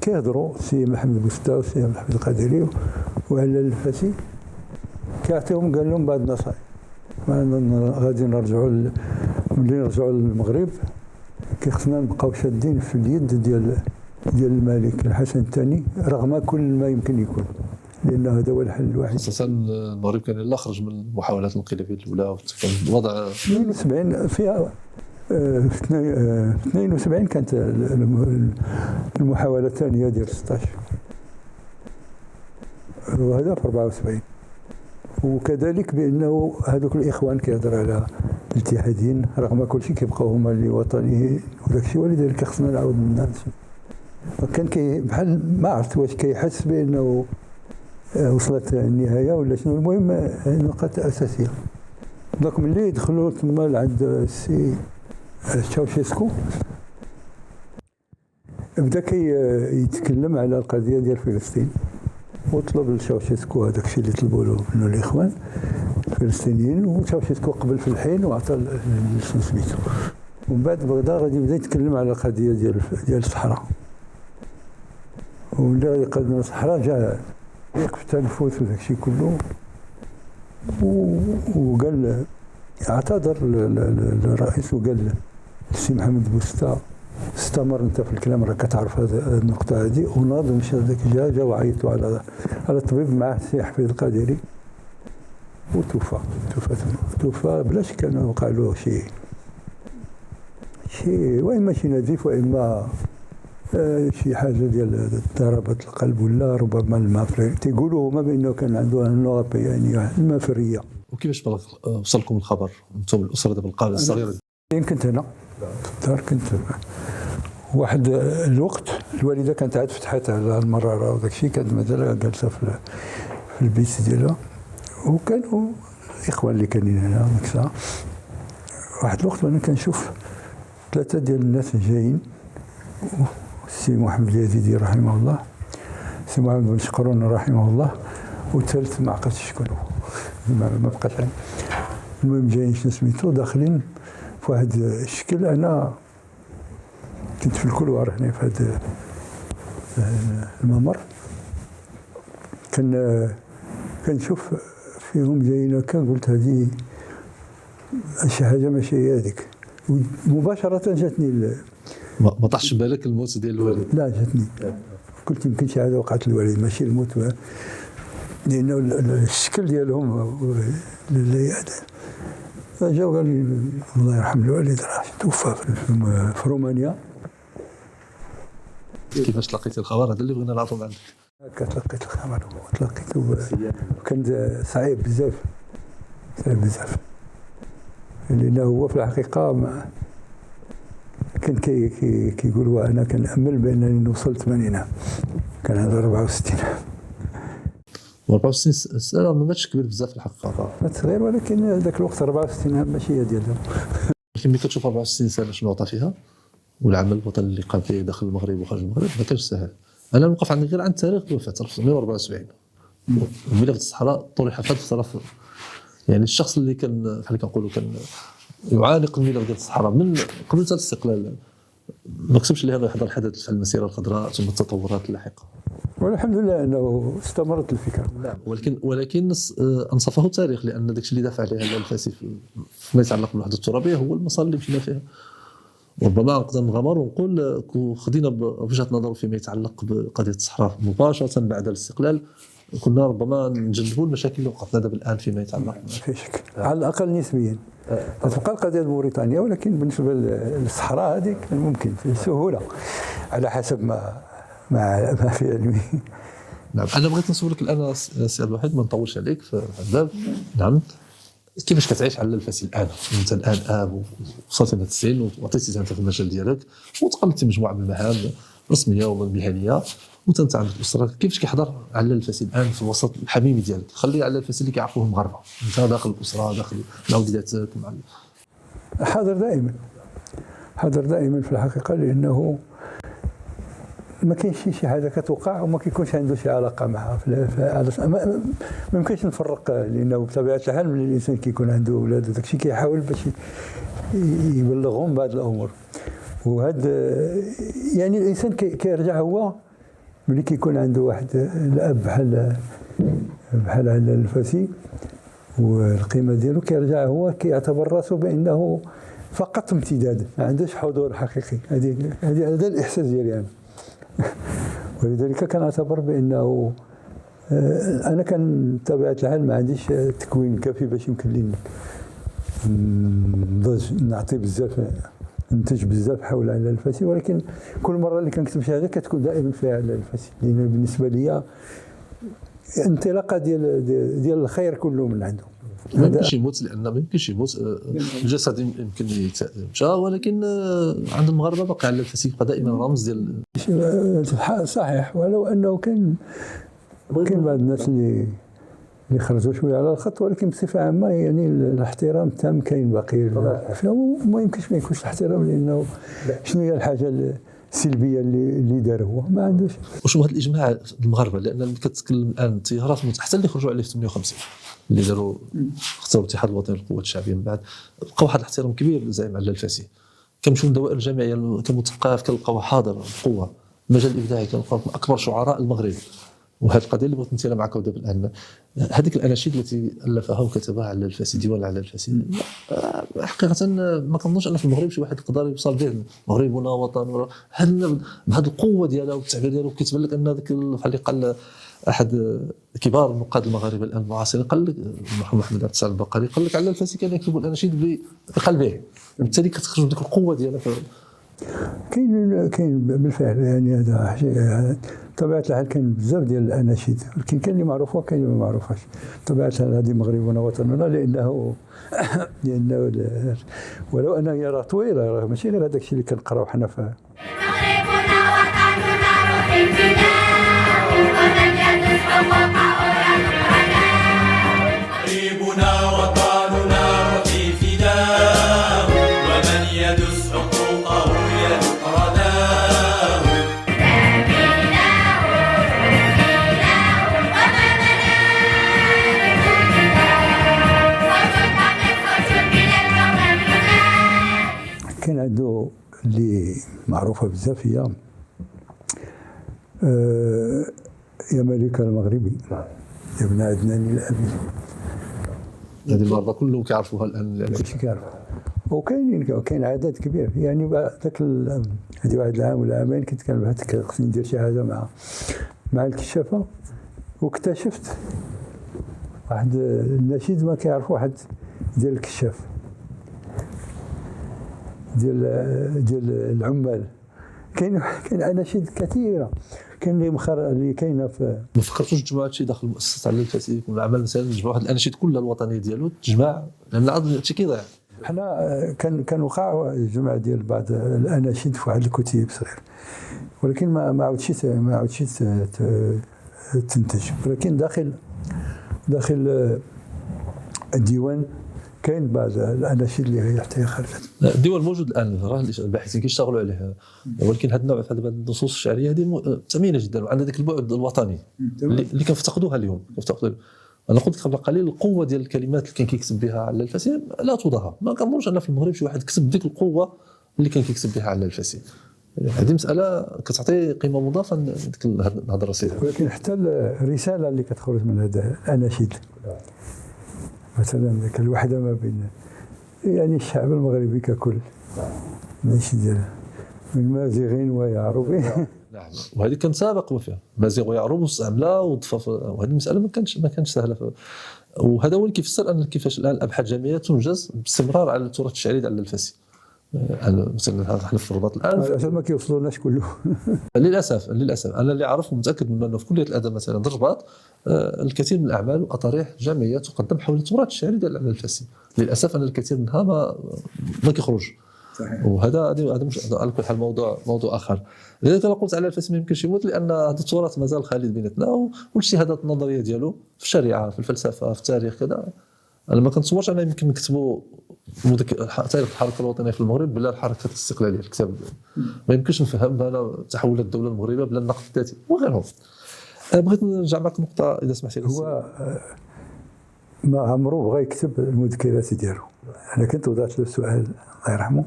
كيهضروا السي محمد بوستا والسي عبد الحفيظ القادري وعلى الفاسي، كيعطيهم قال لهم بعض النصائح. غادي نرجعوا ملي نرجعوا للمغرب كيخصنا نبقاو شادين في اليد ديال الملك الحسن الثاني رغم كل ما يمكن يكون، لأن هذا هو الحل الوحيد. خصوصا المغرب كان لا خرج من المحاولات الانقلابية الأولى، كان الوضع 72 فيها 72 كانت المحاولة الثانية ديال 16، وهذا في 74. وكذلك بأنه هذوك الإخوان كيهضر على الاتحاديين رغم كل شيء كيبقاو هما اللي وطنيين وداك الشيء، ولذلك خصنا نعاود الناس. كان بحال ما عرفت واش كيحس بأنه وصلت النهاية ولا شنو، المهم نقاط أساسية. دونك ملي دخلوا تما لعند السي تشاوشيسكو بدا يتكلم على القضية ديال فلسطين، وطلب لتشاوشيسكو هذاك الشيء اللي طلبوا له منه الإخوان الفلسطينيين، وتشاوشيسكو قبل في الحين وعطى سميتو. ومن بعد بغدا غادي يبدا يتكلم على القضية ديال الصحراء، ولا يقدم الصحراء جا يوقف التنفس وداك الشيء كله، وقال اعتذر للرئيس وقال السي محمد بوستا استمر انت في الكلام، راك كتعرف هذه النقطه هذه، وناض مشى ذاك جا وعيطوا على الطبيب معاه السي حفيظ القادري، وتوفى بلا شك انه وقع له شيء واما شي نزيف واما شي حاجه ديال ضربات القلب، ولا ربما الماء تيقولوا هما بانه كان عنده اللغه يعني المافريه. وكيفاش وصلكم الخبر انتم الاسره دابا القاده الصغيره؟ كنت هنا في الدار، كنت واحد الوقت الوالده كانت عاد فتحت على المراره وداك الشيء، كانت مازال جالسه في البيت ديالها، وكانوا الاخوان اللي كاينين هنا ديك الساعه. واحد الوقت وانا كنشوف 3 ديال الناس جايين، السي محمد اليزيدي رحمه الله، السي محمد بن شقرون رحمه الله، والثالث ما عقلتش شكون هو، ما بقاش عندي. المهم جايين شنو سميتو داخلين في واحد الشكل. انا كنت في الكولوار هنا في هذا الممر، كنشوف فيهم جايين هكا، قلت هذه شي حاجه ماشي هي هذيك. مباشره جاتني ما طاحش بالك الموت ديال الوالد؟ لا جاتني، قلت يمكن شي حاجه وقعت للوالد ماشي الموت، لانه الشكل ديالهم اللي جاو قال لي الله يرحم الوالد راه توفى في رومانيا. كيفاش تلقيتي الخبر؟ هذا اللي بغينا نعرفوا من عندك. هكا تلقيت الخبر وتلقيته، وكان صعيب بزاف، صعيب بزاف، لأنه هو في الحقيقة ما كان كيقولوا أنا كنأمل بأنني نوصل 80 عام، كان عنده 64 عام. 64 سنة ما ماتش كبير بزاف في الحقيقة، مات صغير، ولكن ذاك الوقت 64 عام ماشي هي ديالهم. لكن ملي كتشوف 64 سنة شنو عطى فيها والعمل الوطني اللي قام فيه داخل المغرب وخارج المغرب ما كانش سهل. أنا نوقف عندي غير عند تاريخ الوفاة 1974 وملف الصحراء طرح فات في طرف، يعني الشخص اللي كان بحال كنقولوا كان يعانق الملف ديال الصحراء من قبل الاستقلال، ما كسبش لهذا يحضر حدث في المسيرة الخضراء ثم التطورات اللاحقة. والحمد لله أنه استمرت الفكرة. نعم، ولكن أنصفه التاريخ، لأن داك الشيء اللي دافع عليه هلال الفاسي فيما يتعلق بالوحدة الترابية هو المسار اللي مشينا فيها. ربما نقدر نغامر ونقول خدينا بوجهة نظر فيما يتعلق بقضية الصحراء مباشرة بعد الاستقلال، كنا ربما نجنبوا المشاكل اللي وقعت دابا الآن فيما يتعلق. في شك، على الأقل نسبيا. تبقى القضية موريتانيا، ولكن بالنسبة للصحراء هذه كان ممكن في سهولة على حسب ما في علمي. نعم، أنا بغيت نسولك الآن سي عبد الواحد، ما نطولش عليك في الباب. نعم، كيفاش كتعيش على الفاسي الآن؟ أنت الآن آب وصلت إلى السن وعطيتي أنت في المجال ديالك وتقمتي مجموعة من المهام رسمية ومهنية وأنت عندك أسرة، كيفاش كيحضر على الفاسي الآن في الوسط الحميمي ديالك؟ خلي على الفاسي اللي كيعرفوه المغاربة، أنت داخل الأسرة، داخل مع وليداتك مع حاضر دائما في الحقيقة، لأنه ما كاينش شي حاجه كتوقع وما كيكونش عنده شي علاقه معها. ما يمكنش نفرق، لانه بطبيعه الحال ملي الانسان كيكون عنده اولاد وداك الشيء كيحاول باش يبلغهم بهذه الامور. وهذا يعني الانسان كيرجع هو ملي كيكون عنده واحد الاب بحال الفاسي والقيمه ديالو، كيرجع هو كيعتبر راسه بانه فقط امتداد، ما عندوش حضور حقيقي. هذا الاحساس ديالي انا. ولذلك كنعتبر بانه انا كان بطبيعه الحال ما عنديش تكوين كافي باش يمكن لي نعطي بزاف، ننتج بزاف حول على الفاسي، ولكن كل مره اللي كنكتب شي حاجه كتكون دائما فيها على الفاسي، لان بالنسبه لي انطلاقه ديال الخير كله من عنده. ما يمكنش يموت، لان ما يمكنش يموت، الجسد يمكن يمشى، ولكن عند المغاربه باقي على الفاسي يبقى دائما رمز ديال. صحيح، ولو انه كان بعض الناس اللي خرجوا شويه على الخط، ولكن بصفه عامه يعني الاحترام التام كاين باقي. ما يمكنش ما يكونش الاحترام، لانه شنو هي الحاجه السلبيه اللي دار هو ما عندوش. وشنو هذا الاجماع المغاربه؟ لان اللي كتكلم الان التيارات حتى اللي خرجوا عليه في 58 اللي داروا اختاروا الاتحاد الوطني للقوات الشعبيه، من بعد بقى واحد الاحترام كبير زعيم على الفاسي. كنمشيو للدوائر الجامعيه كمثقف كنلقاو حاضر بقوه، المجال الابداعي كنلقاو اكبر شعراء المغرب. وهذه القضيه اللي بغيت نتكلم معك دابا الان، هذيك الاناشيد التي الفها وكتبها على الفاسي، ديوان على الفاسي، حقيقه ما كنظنش ان في المغرب شي واحد يقدر يوصل به. مغربنا وطن بهذه القوه ديالها والتعبير ديالو. كيتبان لك ان ذاك اللي قال احد كبار النقاد المغاربه الان المعاصرين، قال لك محمد عبد السلام البقري، قال لك على الفاسي كان يكتب الاناشيد بقلبه، وبالتالي كتخرج ديك القوه ديالها. كاين بالفعل، يعني هذا شيء طبيعه الحال. كاين بزاف ديال الاناشيد، ولكن كاين اللي معروفه وكاين اللي ما معروفاش. طبيعه الحال هذه مغربنا وطننا، لانه ولو انها هي راه طويله، ماشي غير هذاك الشيء اللي كنقراو حنا في مغربنا وطننا روح الفداء ومن يدس حقوق مغربنا وطننا روح الفداء ومن يدس حقوقه يدقرنا. معروفة بزاف هي يا ملك المغربي يا ابن عدنان الأبي. هذه المرضى كلهم كيعرفوها الان. كلشي كيعرف. وكاين عدد كبير يعني ذاك هذه واحد العام ولا عامين كنت كنبحث خصني ندير شي حاجه مع الكشافه، واكتشفت واحد النشيد ما كيعرف واحد ديال الكشاف ديال العمال. كاين اناشيد كثيره، كاين اللي كاينه في ما فكرتوش تجمعوا هادشي داخل مؤسسه على الفاسي يكون العمل مثلا تجمع واحد الاناشيد كلها الوطنيه ديالو تجمع، لان العظم هادشي كيضيع. حنا كان وقع جمع ديال بعض الاناشيد في واحد الكتيب صغير، ولكن ما عاودش تنتج. ولكن داخل الديوان كاين بعض الاناشيد اللي هي حتى خرجت. الديوان موجود الان، راه الباحثين كيشتغلوا عليه، ولكن هذا النوع هذا النصوص الشعريه هذه ثمينه جدا وعندها ذاك البعد الوطني اللي كنفتقدوها اليوم. انا قلت قبل قليل القوه ديال الكلمات اللي كان كيكتب بها على الفاسي لا تضاهى. ما كنظنش ان في المغرب شي واحد كتب ديك القوه اللي كان كيكتب بها على الفاسي. هذه مساله كتعطي قيمه مضافه لديك الهضره الرصيده. ولكن حتى الرساله اللي كتخرج من هذا الاناشيد، مثلا ذاك الوحده ما بين يعني الشعب المغربي ككل، ماشي ديال من مازيغين ويعربي. نعم، وهذه كان سابق فيها مازيغ ويعرب واستعملها وضفاف، وهذه المساله ما كانش سهله. وهذا هو اللي كيفسر ان كيفاش الان الابحاث الجامعيه تنجز باستمرار على التراث الشعري على الفاسي. مثلا احنا في الرباط الان للاسف ما كيوصلوناش كله. للاسف انا اللي اعرفه متاكد منه انه في كليه الادب مثلا الرباط الكثير من الاعمال واطاريح جامعيه تقدم حول التراث الشعري ديال الفاسي. للاسف ان الكثير منها ما كيخرج. صحيح. وهذا مش على كل حال موضوع اخر. لذلك انا قلت على الفاسي ما يمكنش يموت، لان هذا التراث مازال خالد بيناتنا، والاجتهادات النظريه ديالو في الشريعه في الفلسفه في التاريخ كذا. انا ما كنتصورش انه يمكن نكتبوا تاريخ الحركه الوطنيه في المغرب بلا الحركه الاستقلاليه. الكتاب ما يمكنش نفهم بها تحول الدوله المغربيه بلا النقد الذاتي وغيرهم. بغيت نرجع معك نقطه اذا سمحت لي. هو ما عمرو بغى يكتب المذكرات ديالو. انا كنت وضعت له السؤال الله يرحمه،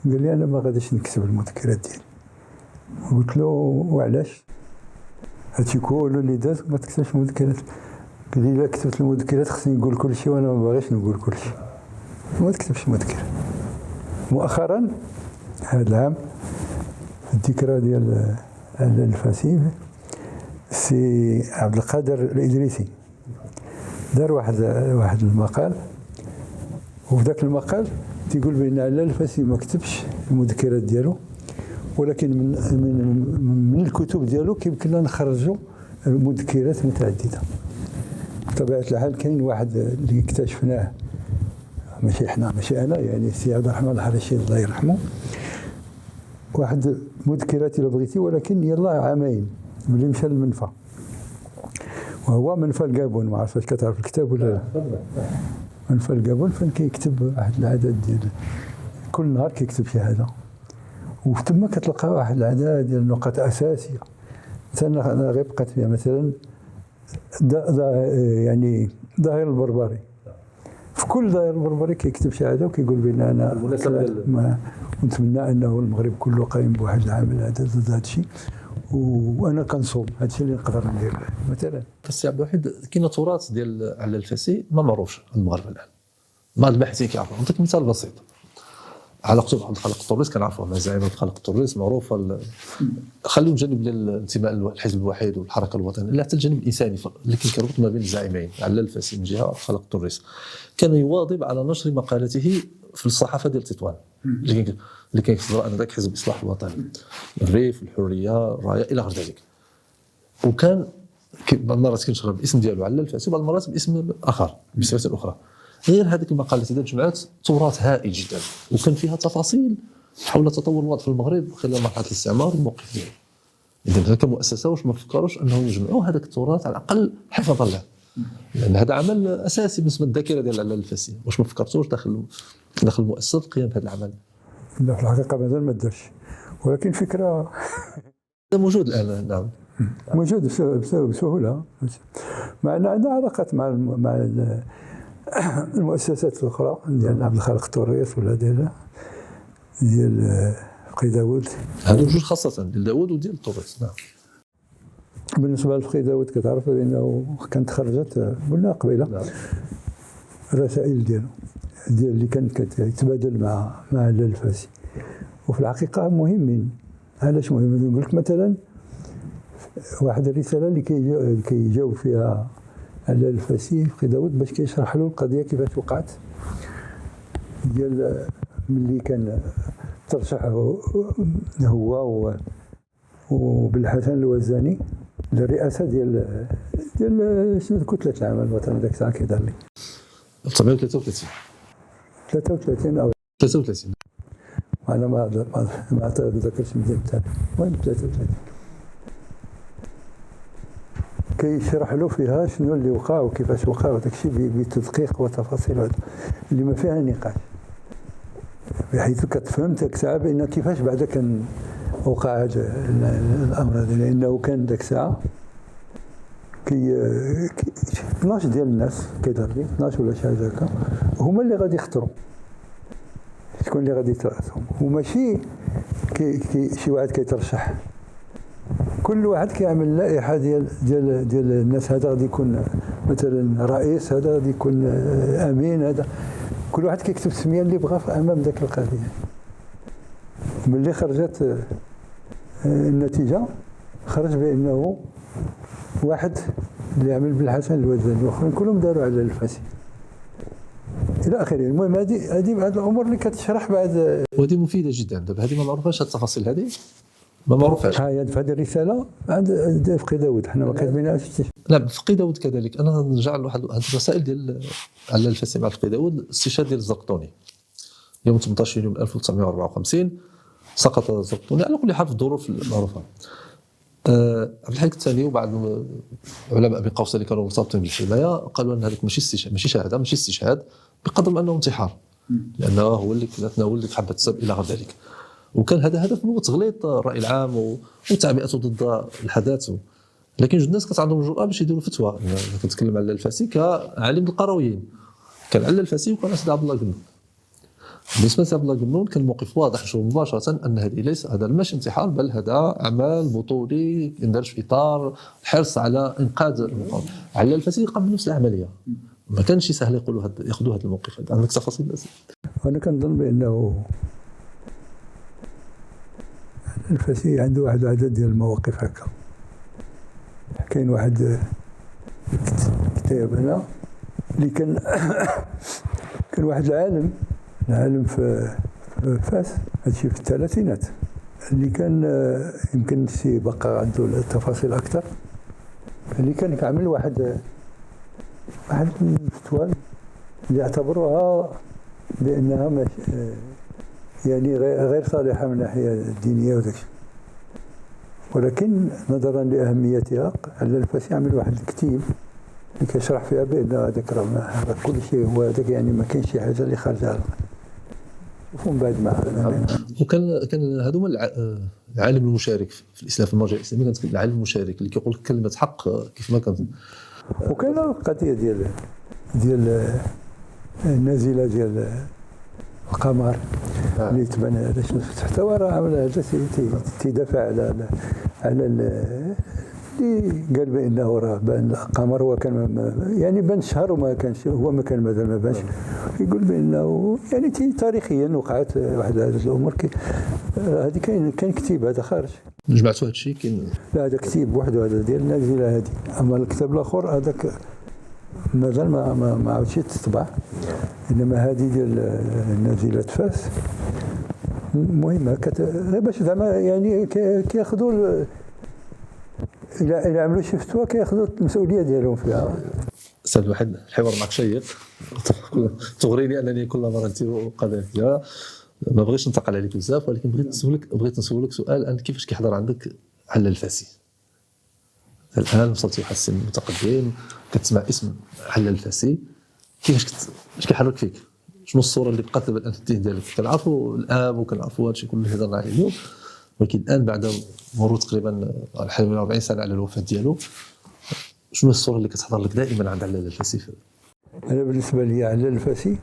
قال لي انا ما غاديش نكتب المذكرات ديالي. قلت له وعلاش؟ هادشي كله اللي داز ما تكتبش المذكرات. قال لي لا كتبت المذكرات خصني نقول كل شيء وانا ما باغيش نقول كل شيء، ما تكتبش المذكرات. مؤخرا هذا العام الذكرى ديال الفاسي سي عبد القادر الإدريسي دار واحد المقال، وفي ذاك المقال تيقول بان على الفاسي ما كتبش المذكرات ديالو، ولكن من الكتب ديالو كيمكننا نخرجوا مذكرات متعدده. بطبيعه الحال كاين واحد اللي اكتشفناه، ماشي انا يعني السي عبد الرحمن الحرشي الله يرحمه، واحد مذكرات الا بغيتي، ولكن يلا عامين ملي مشى للمنفى، وهو منفى الكابون. ما عرفتش كتعرف الكتاب ولا لا؟ منفى الكابون فين كيكتب واحد العدد ديال كل نهار كيكتب شي حاجه، وتما كتلقى واحد العدد ديال النقاط اساسيه. مثلا انا غير بقات فيها مثلا يعني ظاهر البربري، في كل ظاهر البربري كيكتب شي حاجه وكيقول بان انا ونتمنى انه المغرب كله قايم بواحد العمل هذا ضد هذا الشيء، وانا كنصوم هذا الشيء اللي نقدر ندير مثلا. السي عبد الواحد كاين تراث ديال على الفاسي ما معروفش المغرب الان، ما الباحثين كيعرفوا. نعطيك مثال بسيط، علاقته بواحد الخلق الطريس كنعرفوه، زعيم الخلق الطريس معروفه. خليو الجانب ديال الانتماء للحزب الوحيد والحركه الوطنيه، لا حتى الجانب الانساني اللي كيربط ما بين الزعيمين على الفاسي من جهه خلق الطريس. كان يواظب على نشر مقالته في الصحافه ديال تطوان اللي كان يصدر انذاك حزب الاصلاح الوطني، الريف، الحريه، الرايه الى غير ذلك. وكان بعض المرات كينشرها بالاسم ديالو على الفاسي، وبعض المرات باسم اخر بصفه اخرى. غير هذيك المقالات اذا جمعت تراث هائل جدا، وكان فيها تفاصيل حول تطور الوضع في المغرب خلال مرحله الاستعمار والموقف ديالو. اذا كمؤسسه واش ما فكروش انهم يجمعوا هذاك التراث على الاقل حفظا له، لان هذا عمل اساسي بالنسبه للذاكره ديال على الفاسي. واش ما فكرتوش داخل المؤسسه القيام بهذا العمل؟ لا في الحقيقه مازال ما دارش، ولكن فكره موجود الان. نعم موجود بسهوله. مع ان عندنا علاقات مع المؤسسات الاخرى ديال عبد الخالق الطريس ولا ديال فقي داود. هادو جوج خاصه ديال داوود وديال الطوبيس. نعم. بالنسبه لفقي داود كتعرف بانه كانت خرجت قلنا قبيله نعم. الرسائل ديالو ديال اللي كان كيتبادل مع علال الفاسي، وفي الحقيقه مهمين. علاش مهم؟ نقول لك مثلا واحد الرساله اللي كيجاوب فيها علال الفاسي فقي داود باش كيشرح له القضيه كيفاش وقعت، ديال ملي كان ترشح هو وبالحسن الوزاني للرئاسه ديال شنو كتله العمل الوطني ذاك الساعه كيدار لي 1933 33 او 33. انا ما تذكرش مزيان التاريخ. المهم 33 كيشرح له فيها شنو اللي وقع وكيفاش وقع وداك الشيء بتدقيق وتفاصيل اللي ما فيها نقاش، بحيث كتفهم ذاك الساعه بان كيفاش بعدا كان وقع هذا الامر هذا، لانه كان ذاك الساعه 12 ديال الناس كيدار لي 12 ولا شي حاجه هكا هما اللي غادي يختاروا شكون اللي غادي يترأسهم، وماشي شي واحد كيترشح. كل واحد كيعمل لائحه ديال الناس. هذا غادي يكون مثلا رئيس، هذا غادي يكون امين، هذا كل واحد كيكتب السميه اللي بغا امام ذاك القضيه. ملي خرجت النتيجه خرج بانه واحد اللي عمل بالحسن الوزاني واخرين كلهم داروا على الفاسي الى اخره. المهم هذه بعض الامور اللي كتشرح بعد، وهذه مفيده جدا. دابا هذه ما معروفاش، هذه التفاصيل هذه ما معروفاش. هذه الرساله عند فقي داود حنا ما كاتبينهاش. لا فقي داود كذلك. انا نرجع لواحد هذه الرسائل ديال علال الفاسي مع فقي داود. الاستشهاد ديال الزقطوني يوم 18 يونيو 1954 سقط الزقطوني على كل حال في الظروف المعروفه. عبد الحي الثاني وبعض علماء ابي قوس اللي كانوا مرتبطين بالحمايه قالوا ان هذاك ماشي شهاده، ماشي استشهاد، بقدر ما انه انتحار، لانه هو اللي تناول لك حبه السب الى غير ذلك. وكان هذا هدف هو تغليط الراي العام وتعبئته ضد الحدث. لكن جوج الناس كانت عندهم الجرأه باش يديروا فتوى. انا كنتكلم على الفاسي كعالم القرويين، كان على الفاسي وكان سيدي عبد الله قنون. بالنسبه لسيدي عبد الله قنون كان الموقف واضح مباشره ان هذا ماشي انتحار، بل هذا عمل بطولي يندرج في اطار الحرص على انقاذ المقاومه. على الفاسي قام بنفس العمليه، ما كانش سهل ياخذوا هذا الموقف. عندك تفاصيل؟ انا كنظن بانه الفاسي عنده واحد العدد ديال المواقف هكا. كاين واحد كتاب هنا اللي كان واحد العالم في فاس، هادشي في الثلاثينات، اللي كان يمكن سي بقى عنده التفاصيل اكثر، اللي كان كيعمل واحد الفتوى اللي يعتبروها بانها يعني غير صالحه من الناحيه الدينيه وداك، ولكن نظرا لاهميتها على الفاسي يعمل واحد الكتيب اللي كيشرح فيها بان هذاك راه كل شيء هو هذاك، يعني ما كاينش شي حاجه اللي خارجه على ومن بعد ما كان هذوما العالم المشارك في الاسلام، في المرجع الاسلامي كان العالم المشارك اللي كيقول كلمه حق كيف ما كان. وكان القضيه ديال النازله ديال القمر اللي تبان هذا شنو حتى هو راه عمل هذا تيدافع على اللي قال بانه راه بان القمر هو كان يعني بان شهر وما كانش، هو ما كان مازال ما بانش. يقول بانه يعني تاريخيا وقعت واحد هذه الامور. هذه كاين كتيب هذا خارج جمعتوا هذا الشيء. كاين لا هذا كتيب وحده هذا ديال النازله هذه، اما الكتاب الاخر هذاك مازال ما عاودش تطبع، انما هذه ديال نازله فاس مهمه باش زعما يعني كياخذوا الى عملوا شي فتوى كياخذوا المسؤوليه ديالهم فيها. استاذ واحد الحوار معك شيق، تغريني انني كل مره نديروا قضيه ما بغيتش ننتقل عليك بزاف، ولكن بغيت نسولك سؤال. أن كيفاش كيحضر عندك على الفاسي؟ الان وصلتي واحد السن متقدم كتسمع اسم على الفاسي، كيفاش كيحرك فيك؟ شنو الصوره اللي بقات دابا الان في الذهن ديالك؟ كنعرفوا الاب وكنعرفوا هادشي كله اللي هضرنا عليه اليوم، ولكن الان بعد مرور تقريبا 40 سنه على الوفاه ديالو، شنو الصوره اللي كتحضر لك دائما عند علال الفاسي؟ انا بالنسبه لي علال الفاسي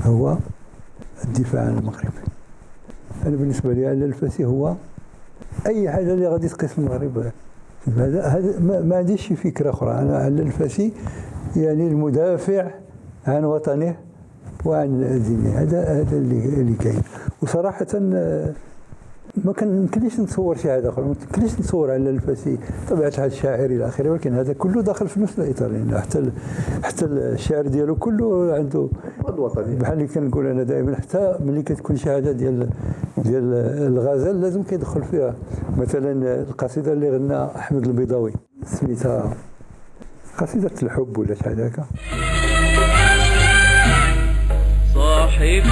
هو الدفاع عن المغرب، انا بالنسبه لي على الفاسي هو اي حاجه اللي غادي تقيس المغرب. هذا ما عنديش شي فكره اخرى. انا على الفاسي يعني المدافع عن وطنه وعن دينه. هذا اللي كاين. وصراحه ما كنليش نتصور شي حاجه اخرى. ما كنليش نتصور على الفاسي طبيعه الحال الشاعر الى اخره، ولكن هذا كله داخل في نفس الاطار. يعني حتى الشعر ديالو كله عنده الوطني. بحال اللي كنقول انا دائما، حتى ملي كتكون شي حاجه ديال الغزل لازم كيدخل فيها. مثلا القصيده اللي غنى احمد البيضاوي سميتها قصيده الحب ولا شي حاجه هكا. صاحبي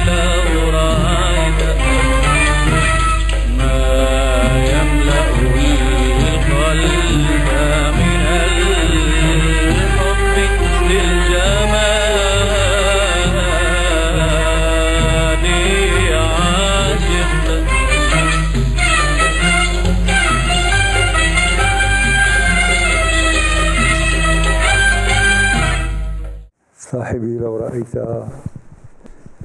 لو رأيت ما يملأ القلب من الحب للجمال عاشق. صاحبي لو رأيتها.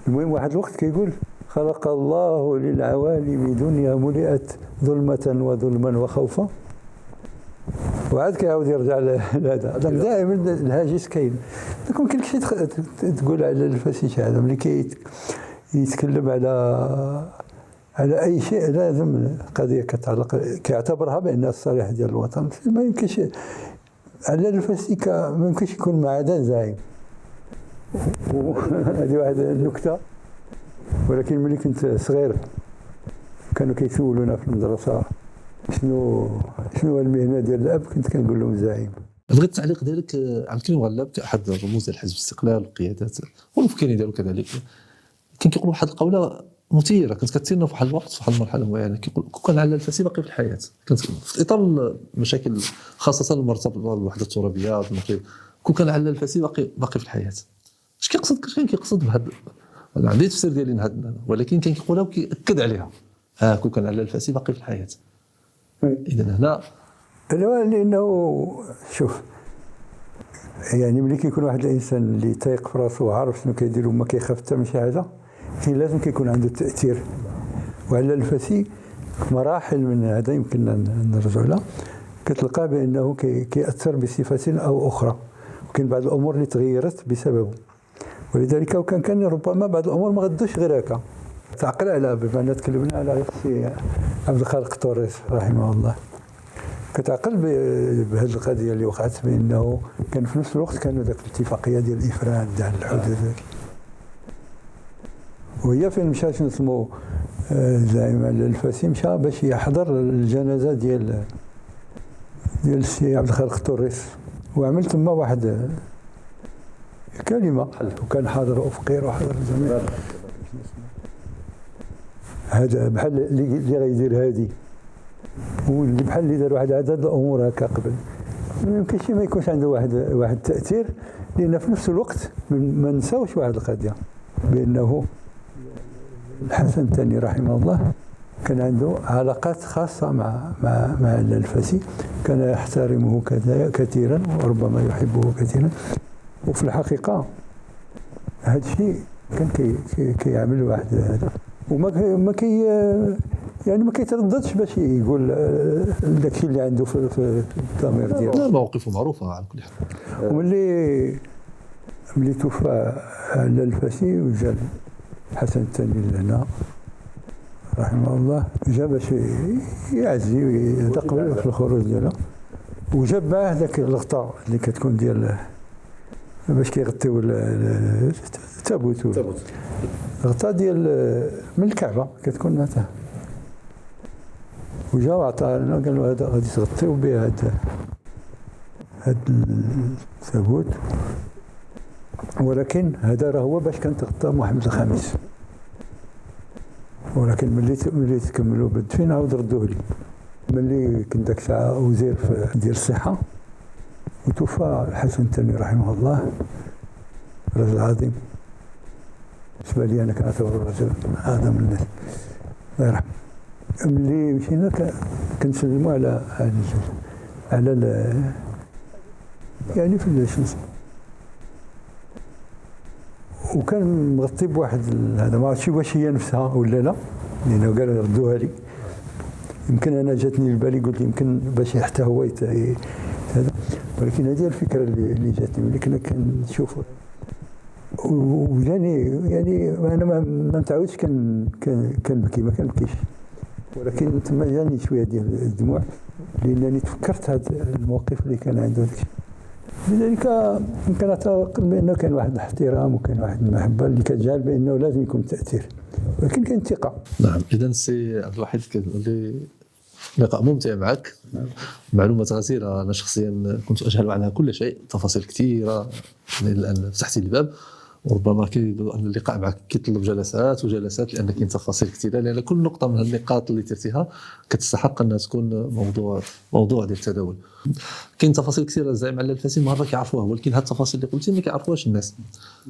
المهم واحد الوقت كيقول خلق الله للعوالم دنيا ملئت ظلمة وظلما وخوفا، وعاد كيعاود يرجع لهذا. دائما الهاجس كاين. ما يمكنش تقول على الفاسي شي حاجه. ملي يتكلم على اي شيء لازم قضيه كتعلق كيعتبرها بانها الصالح ديال الوطن. ما يمكنش على الفاسي ما يمكنش يكون معدن زعيم. هذه واحد النكته. ولكن ملي كنت صغير كانوا كيسولونا في المدرسه شنو المهنه ديال الاب، كنت كنقول لهم زعيم. بغيت التعليق ديالك على الكريم مغلب كاحد الرموز ديال حزب الاستقلال والقيادات والمفكرين ديالو كذلك. كان كيقول واحد القوله مثيره كانت كثيرنا في واحد الوقت في واحد المرحله معينه. كيقول كون على الفاسي باقي في الحياه. كانت في اطار المشاكل خاصه المرتبطه بالوحده الترابيه المغرب. كون كان على الفاسي باقي في الحياه. اش كيقصد؟ كان كيقصد بهذا عندي تفسير ديالي لهذا، ولكن كان كيقولها وكيأكد عليها. كون كان على الفاسي باقي في الحياه. اذا هنا لانه شوف، يعني ملي كيكون واحد الانسان اللي تايق في راسو وعارف شنو كيدير وما كيخاف حتى من شي حاجه، لازم كيكون عنده تاثير. وعلى الفاسي مراحل من هذا يمكن نرجع لها، كتلقى بانه كيأثر بصفه او اخرى، وكاين بعض الامور اللي تغيرت بسببه. ولذلك وكان ربما بعض الامور ما غدوش غير هكا. تعقل على بما أننا تكلمنا على السي عبد الخالق طوريس رحمه الله، كتعقل بهذه القضيه اللي وقعت بانه كان في نفس الوقت كانوا ذاك الاتفاقيه ديال الافراد تاع الحدود وهي فين مشى شنو اسمو زعيم على الفاسي، مشى باش يحضر الجنازه ديال السي عبد الخالق طوريس، وعمل تما واحد كلمه وكان حاضر افقير وحاضر الجميع. هذا بحال اللي غيدير هادي، واللي بحال اللي دار واحد عدد الامور هكا قبل، ما يمكنش ما يكونش عنده واحد التاثير. لان في نفس الوقت ما نساوش واحد القضيه بانه الحسن الثاني رحمه الله كان عنده علاقات خاصه مع الفاسي، كان يحترمه كثيرا وربما يحبه كثيرا. وفي الحقيقه هذا الشيء كان كيعمل واحد هذا، وما كي يعني ما كيترددش باش يقول داكشي اللي عنده في الضمير ديالو. مواقفه معروفه على كل حال. وملي توفى على الفاسي وجا الحسن الثاني لهنا رحمه الله، جا باش يعزي ويدق في الخروج ديالو، وجاب معاه ذاك الغطاء اللي كتكون ديال باش كيغطيو التابوت. الغطاء ديال من الكعبه كتكون معناتها، وجا وعطانا قال له هذا غادي تغطيو به هذا التابوت، ولكن هذا راه هو باش كان تغطى محمد الخامس، ولكن ملي تكملوا بالدفين عاود ردوه لي. ملي كنت داك الساعه وزير ديال الصحه وتوفى الحسن الثاني رحمه الله، رجل عظيم بالنسبه لي، انا كنعتبره رجل اعظم الناس الله يرحمه. ملي مشينا كنسلموا على يعني في شنو وكان مغطي بواحد هذا ما عرفتش واش هي نفسها ولا لا، لانه قال ردوها لي. يمكن انا جاتني البالي قلت يمكن باش حتى هو هذا، ولكن هذه الفكره اللي جاتني. ملي كنا كنشوفوا وجاني يعني انا ما متعودش كنبكي، ما كنبكيش، ولكن تما جاني شويه ديال الدموع لانني تفكرت هذا الموقف اللي كان عنده داكشي. لذلك يمكن اعتقد بانه كان واحد الاحترام وكان واحد المحبه اللي كتجعل بانه لازم يكون تاثير، ولكن كان ثقه. نعم. اذا سي عبد الواحد كان لقاء ممتع معك، معلومات غزيره. انا شخصيا كنت اجهل عنها كل شيء، تفاصيل كثيره الان فتحتي الباب. وربما كيبدو ان اللقاء معك كيطلب جلسات وجلسات، لان كاين تفاصيل كثيره، لان كل نقطه من النقاط اللي درتيها كتستحق انها تكون موضوع ديال التداول. كاين تفاصيل كثيره زعيم على الفاسي مره كيعرفوها، ولكن هاد التفاصيل اللي قلتي ما كيعرفوهاش الناس،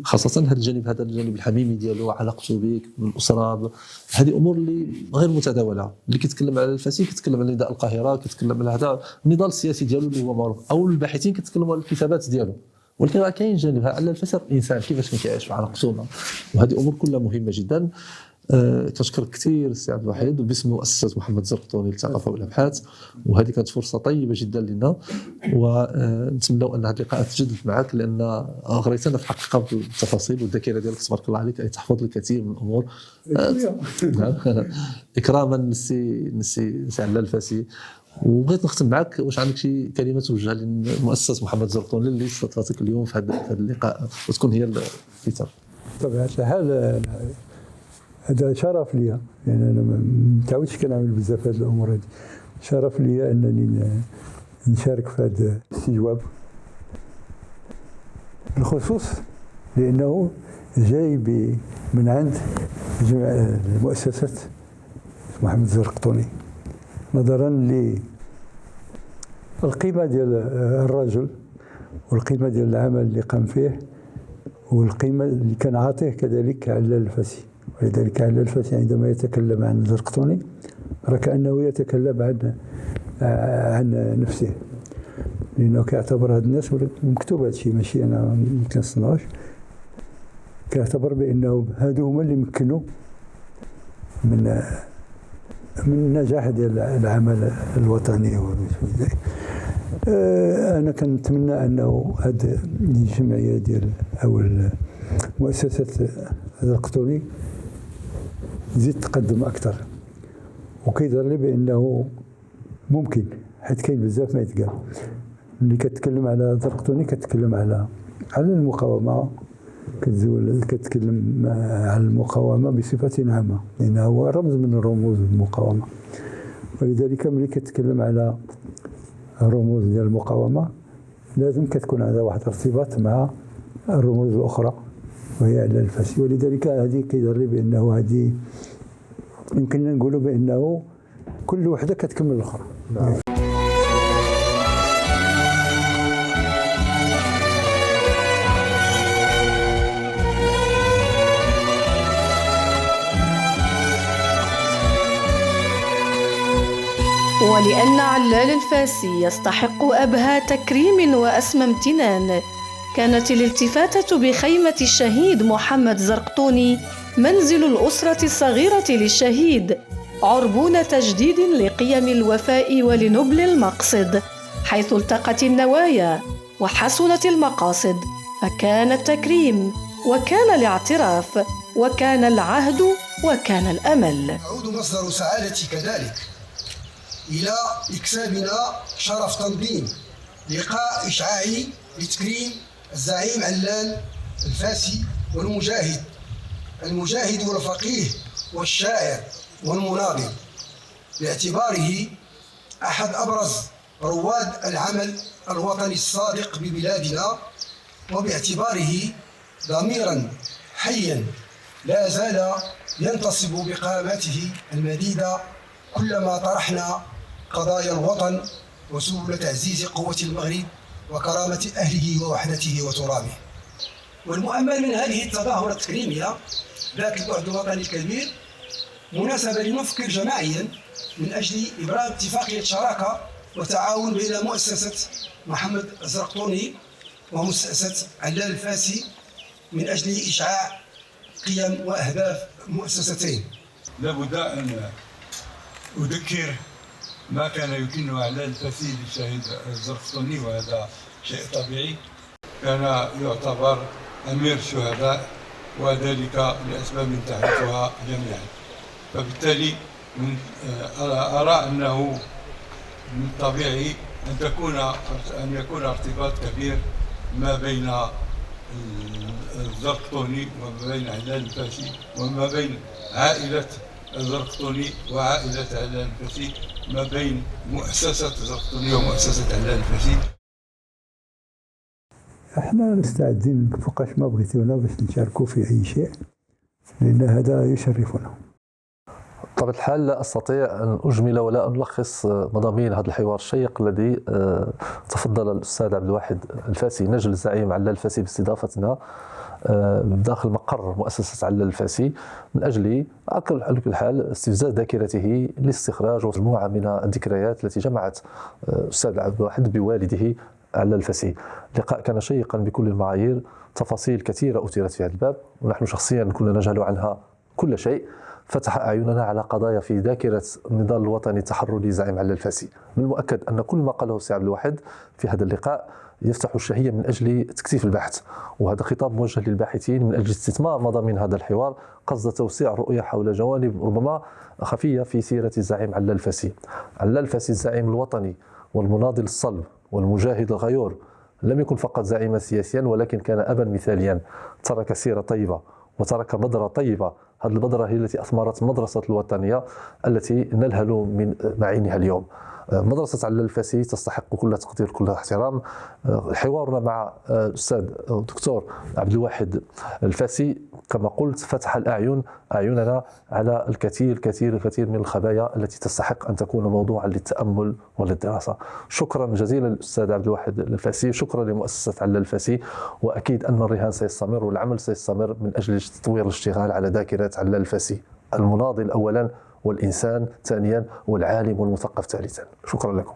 خاصه هذا الجانب الحميمي ديالو، علاقته بك بالاسره. هذه امور اللي غير متداوله. اللي كيتكلم على الفاسي كيتكلم على نداء القاهره، كيتكلم على هذا النضال السياسي ديالو اللي هو معروف، او الباحثين كيتكلموا على الكتابات ديالو. ولكن راه كاين جانب على الفسر الانسان كيفاش كيعيش في علاقته، وهذه امور كلها مهمه جدا. كنشكرك كثير سي عبد الواحد وباسم مؤسسه محمد الزرقطوني للثقافه والابحاث، وهذه كانت فرصه طيبه جدا لنا، ونتمنوا ان هذا اللقاء تجدد معك، لان غريتنا في الحقيقه بالتفاصيل، والذاكره ديالك تبارك الله عليك تحفظ الكثير من الامور. اكراما للسي علال الفاسي. وبغيت نختم معك، واش عندك شي كلمه توجهها لمؤسسه محمد الزرقطوني اللي استضافتك اليوم في هذا اللقاء، وتكون هي الختام؟ بطبيعه الحال هذا شرف لي، يعني انا ما متعودش كنعمل بزاف هذه الامور هذه. شرف لي انني نشارك في هذا الاستجواب، بالخصوص لانه جاي من عند مؤسسه محمد الزرقطوني، نظرا للقيمه ديال الرجل والقيمه ديال العمل اللي قام فيه والقيمه اللي كان عاطيه كذلك علال الفاسي. ولذلك علال الفاسي عندما يتكلم عن الزرقطوني راه كانه يتكلم عن نفسه، لانه كيعتبر هاد الناس مكتوب هذا الشيء، ماشي انا ما كنصنعوش، كيعتبر بانه هادو هما اللي مكنوا من النجاح ديال العمل الوطني. انا كنتمنى انه هذه الجمعيه ديال او مؤسسه الزرقطوني تزيد تقدم اكثر، وكيظهر لي بانه ممكن، حيت كاين بزاف ما يتقال. ملي كتكلم على الزرقطوني كتكلم على المقاومه، كتكلم على المقاومه بصفه عامه، لانه هو رمز من رموز المقاومه. ولذلك ملي كتكلم على الرموز ديال المقاومه لازم كتكون عندها واحد الارتباط مع الرموز الاخرى وهي علال الفاسي. ولذلك هذه كيظهر لي بانه هذه يمكننا نقولوا بانه كل وحده كتكمل الاخرى. ولأن علال الفاسي يستحق أبهى تكريم وأسمى امتنان، كانت الالتفاتة بخيمة الشهيد محمد الزرقطوني منزل الأسرة الصغيرة للشهيد، عربون تجديد لقيم الوفاء ولنبل المقصد، حيث التقت النوايا وحسنت المقاصد، فكان التكريم وكان الاعتراف وكان العهد وكان الأمل. يعود مصدر سعادتي كذلك إلى إكسابنا شرف تنظيم لقاء إشعاعي لتكريم الزعيم علال الفاسي المجاهد والفقيه والشاعر والمناضل، باعتباره أحد أبرز رواد العمل الوطني الصادق ببلادنا، وباعتباره ضميرا حيا لا زال ينتصب بقامته المديدة كلما طرحنا قضايا الوطن وسبل تعزيز قوة المغرب وكرامة أهله ووحدته وترابه. والمؤمل من هذه التظاهرة التكريمية ذات البعد الوطني الكبير مناسبة لنفكر جماعيا من أجل إبرام اتفاقية شراكة وتعاون بين مؤسسة محمد الزرقطوني ومؤسسة علال الفاسي من أجل إشعاع قيم وأهداف مؤسستين. لابد أن أذكر ما كان يكن على الفسيل الشهيد الزرقطوني، وهذا شيء طبيعي. كان يعتبر أمير الشهداء، وذلك لأسباب تعرفها جميعا. فبالتالي أرى أنه من الطبيعي أن يكون ارتباط كبير ما بين الزرقطوني وما بين علال الفاسي، وما بين عائلة الزرقطوني وعائلة علال الفاسي، ما بين مؤسسة الزرقطوني ومؤسسة علال الفاسي. احنا مستعدين فوقاش ما بغيتونا باش نشاركوا في أي شيء، لأن هذا يشرفنا. بطبيعة الحال لا أستطيع أن أجمل ولا أن ألخص مضامين هذا الحوار الشيق الذي تفضل الأستاذ عبد الواحد الفاسي نجل الزعيم علال الفاسي باستضافتنا داخل مقر مؤسسة علال الفاسي من أجل على كل حال استفزاز ذاكرته لاستخراج مجموعة من الذكريات التي جمعت الأستاذ عبد الواحد بوالده علال الفاسي. اللقاء كان شيقا بكل المعايير، تفاصيل كثيرة أثيرت في هذا الباب، ونحن شخصيا كنا نجهل عنها كل شيء. فتح أعيننا على قضايا في ذاكرة النضال الوطني التحرري زعيم علال الفاسي. من المؤكد أن كل ما قاله السي عبد الواحد في هذا اللقاء يفتح الشهية من أجل تكثيف البحث، وهذا خطاب موجه للباحثين من أجل استثمار مضامين هذا الحوار قصد توسيع الرؤية حول جوانب ربما خفية في سيرة الزعيم علال الفاسي. علال الفاسي الزعيم الوطني والمناضل الصلب والمجاهد الغيور لم يكن فقط زعيما سياسيا، ولكن كان أبا مثاليا، ترك سيرة طيبة وترك بذرة طيبة. هذه البذرة هي التي أثمرت مدرسة الوطنية التي نلهل من معينها اليوم. مدرسة علال الفاسي تستحق كل تقدير كل احترام. حوارنا مع الأستاذ الدكتور عبد الواحد الفاسي كما قلت فتح أعيننا على الكثير من الخبايا التي تستحق أن تكون موضوعا للتأمل وللدراسة. شكرا جزيلا للأستاذ عبد الواحد الفاسي، شكرا لمؤسسة علال الفاسي، وأكيد أن الرهان سيستمر والعمل سيستمر من أجل تطوير الاشتغال على ذاكرة علال الفاسي، المناضل أولا والإنسان ثانيا والعالم والمثقف ثالثا. شكرا لكم.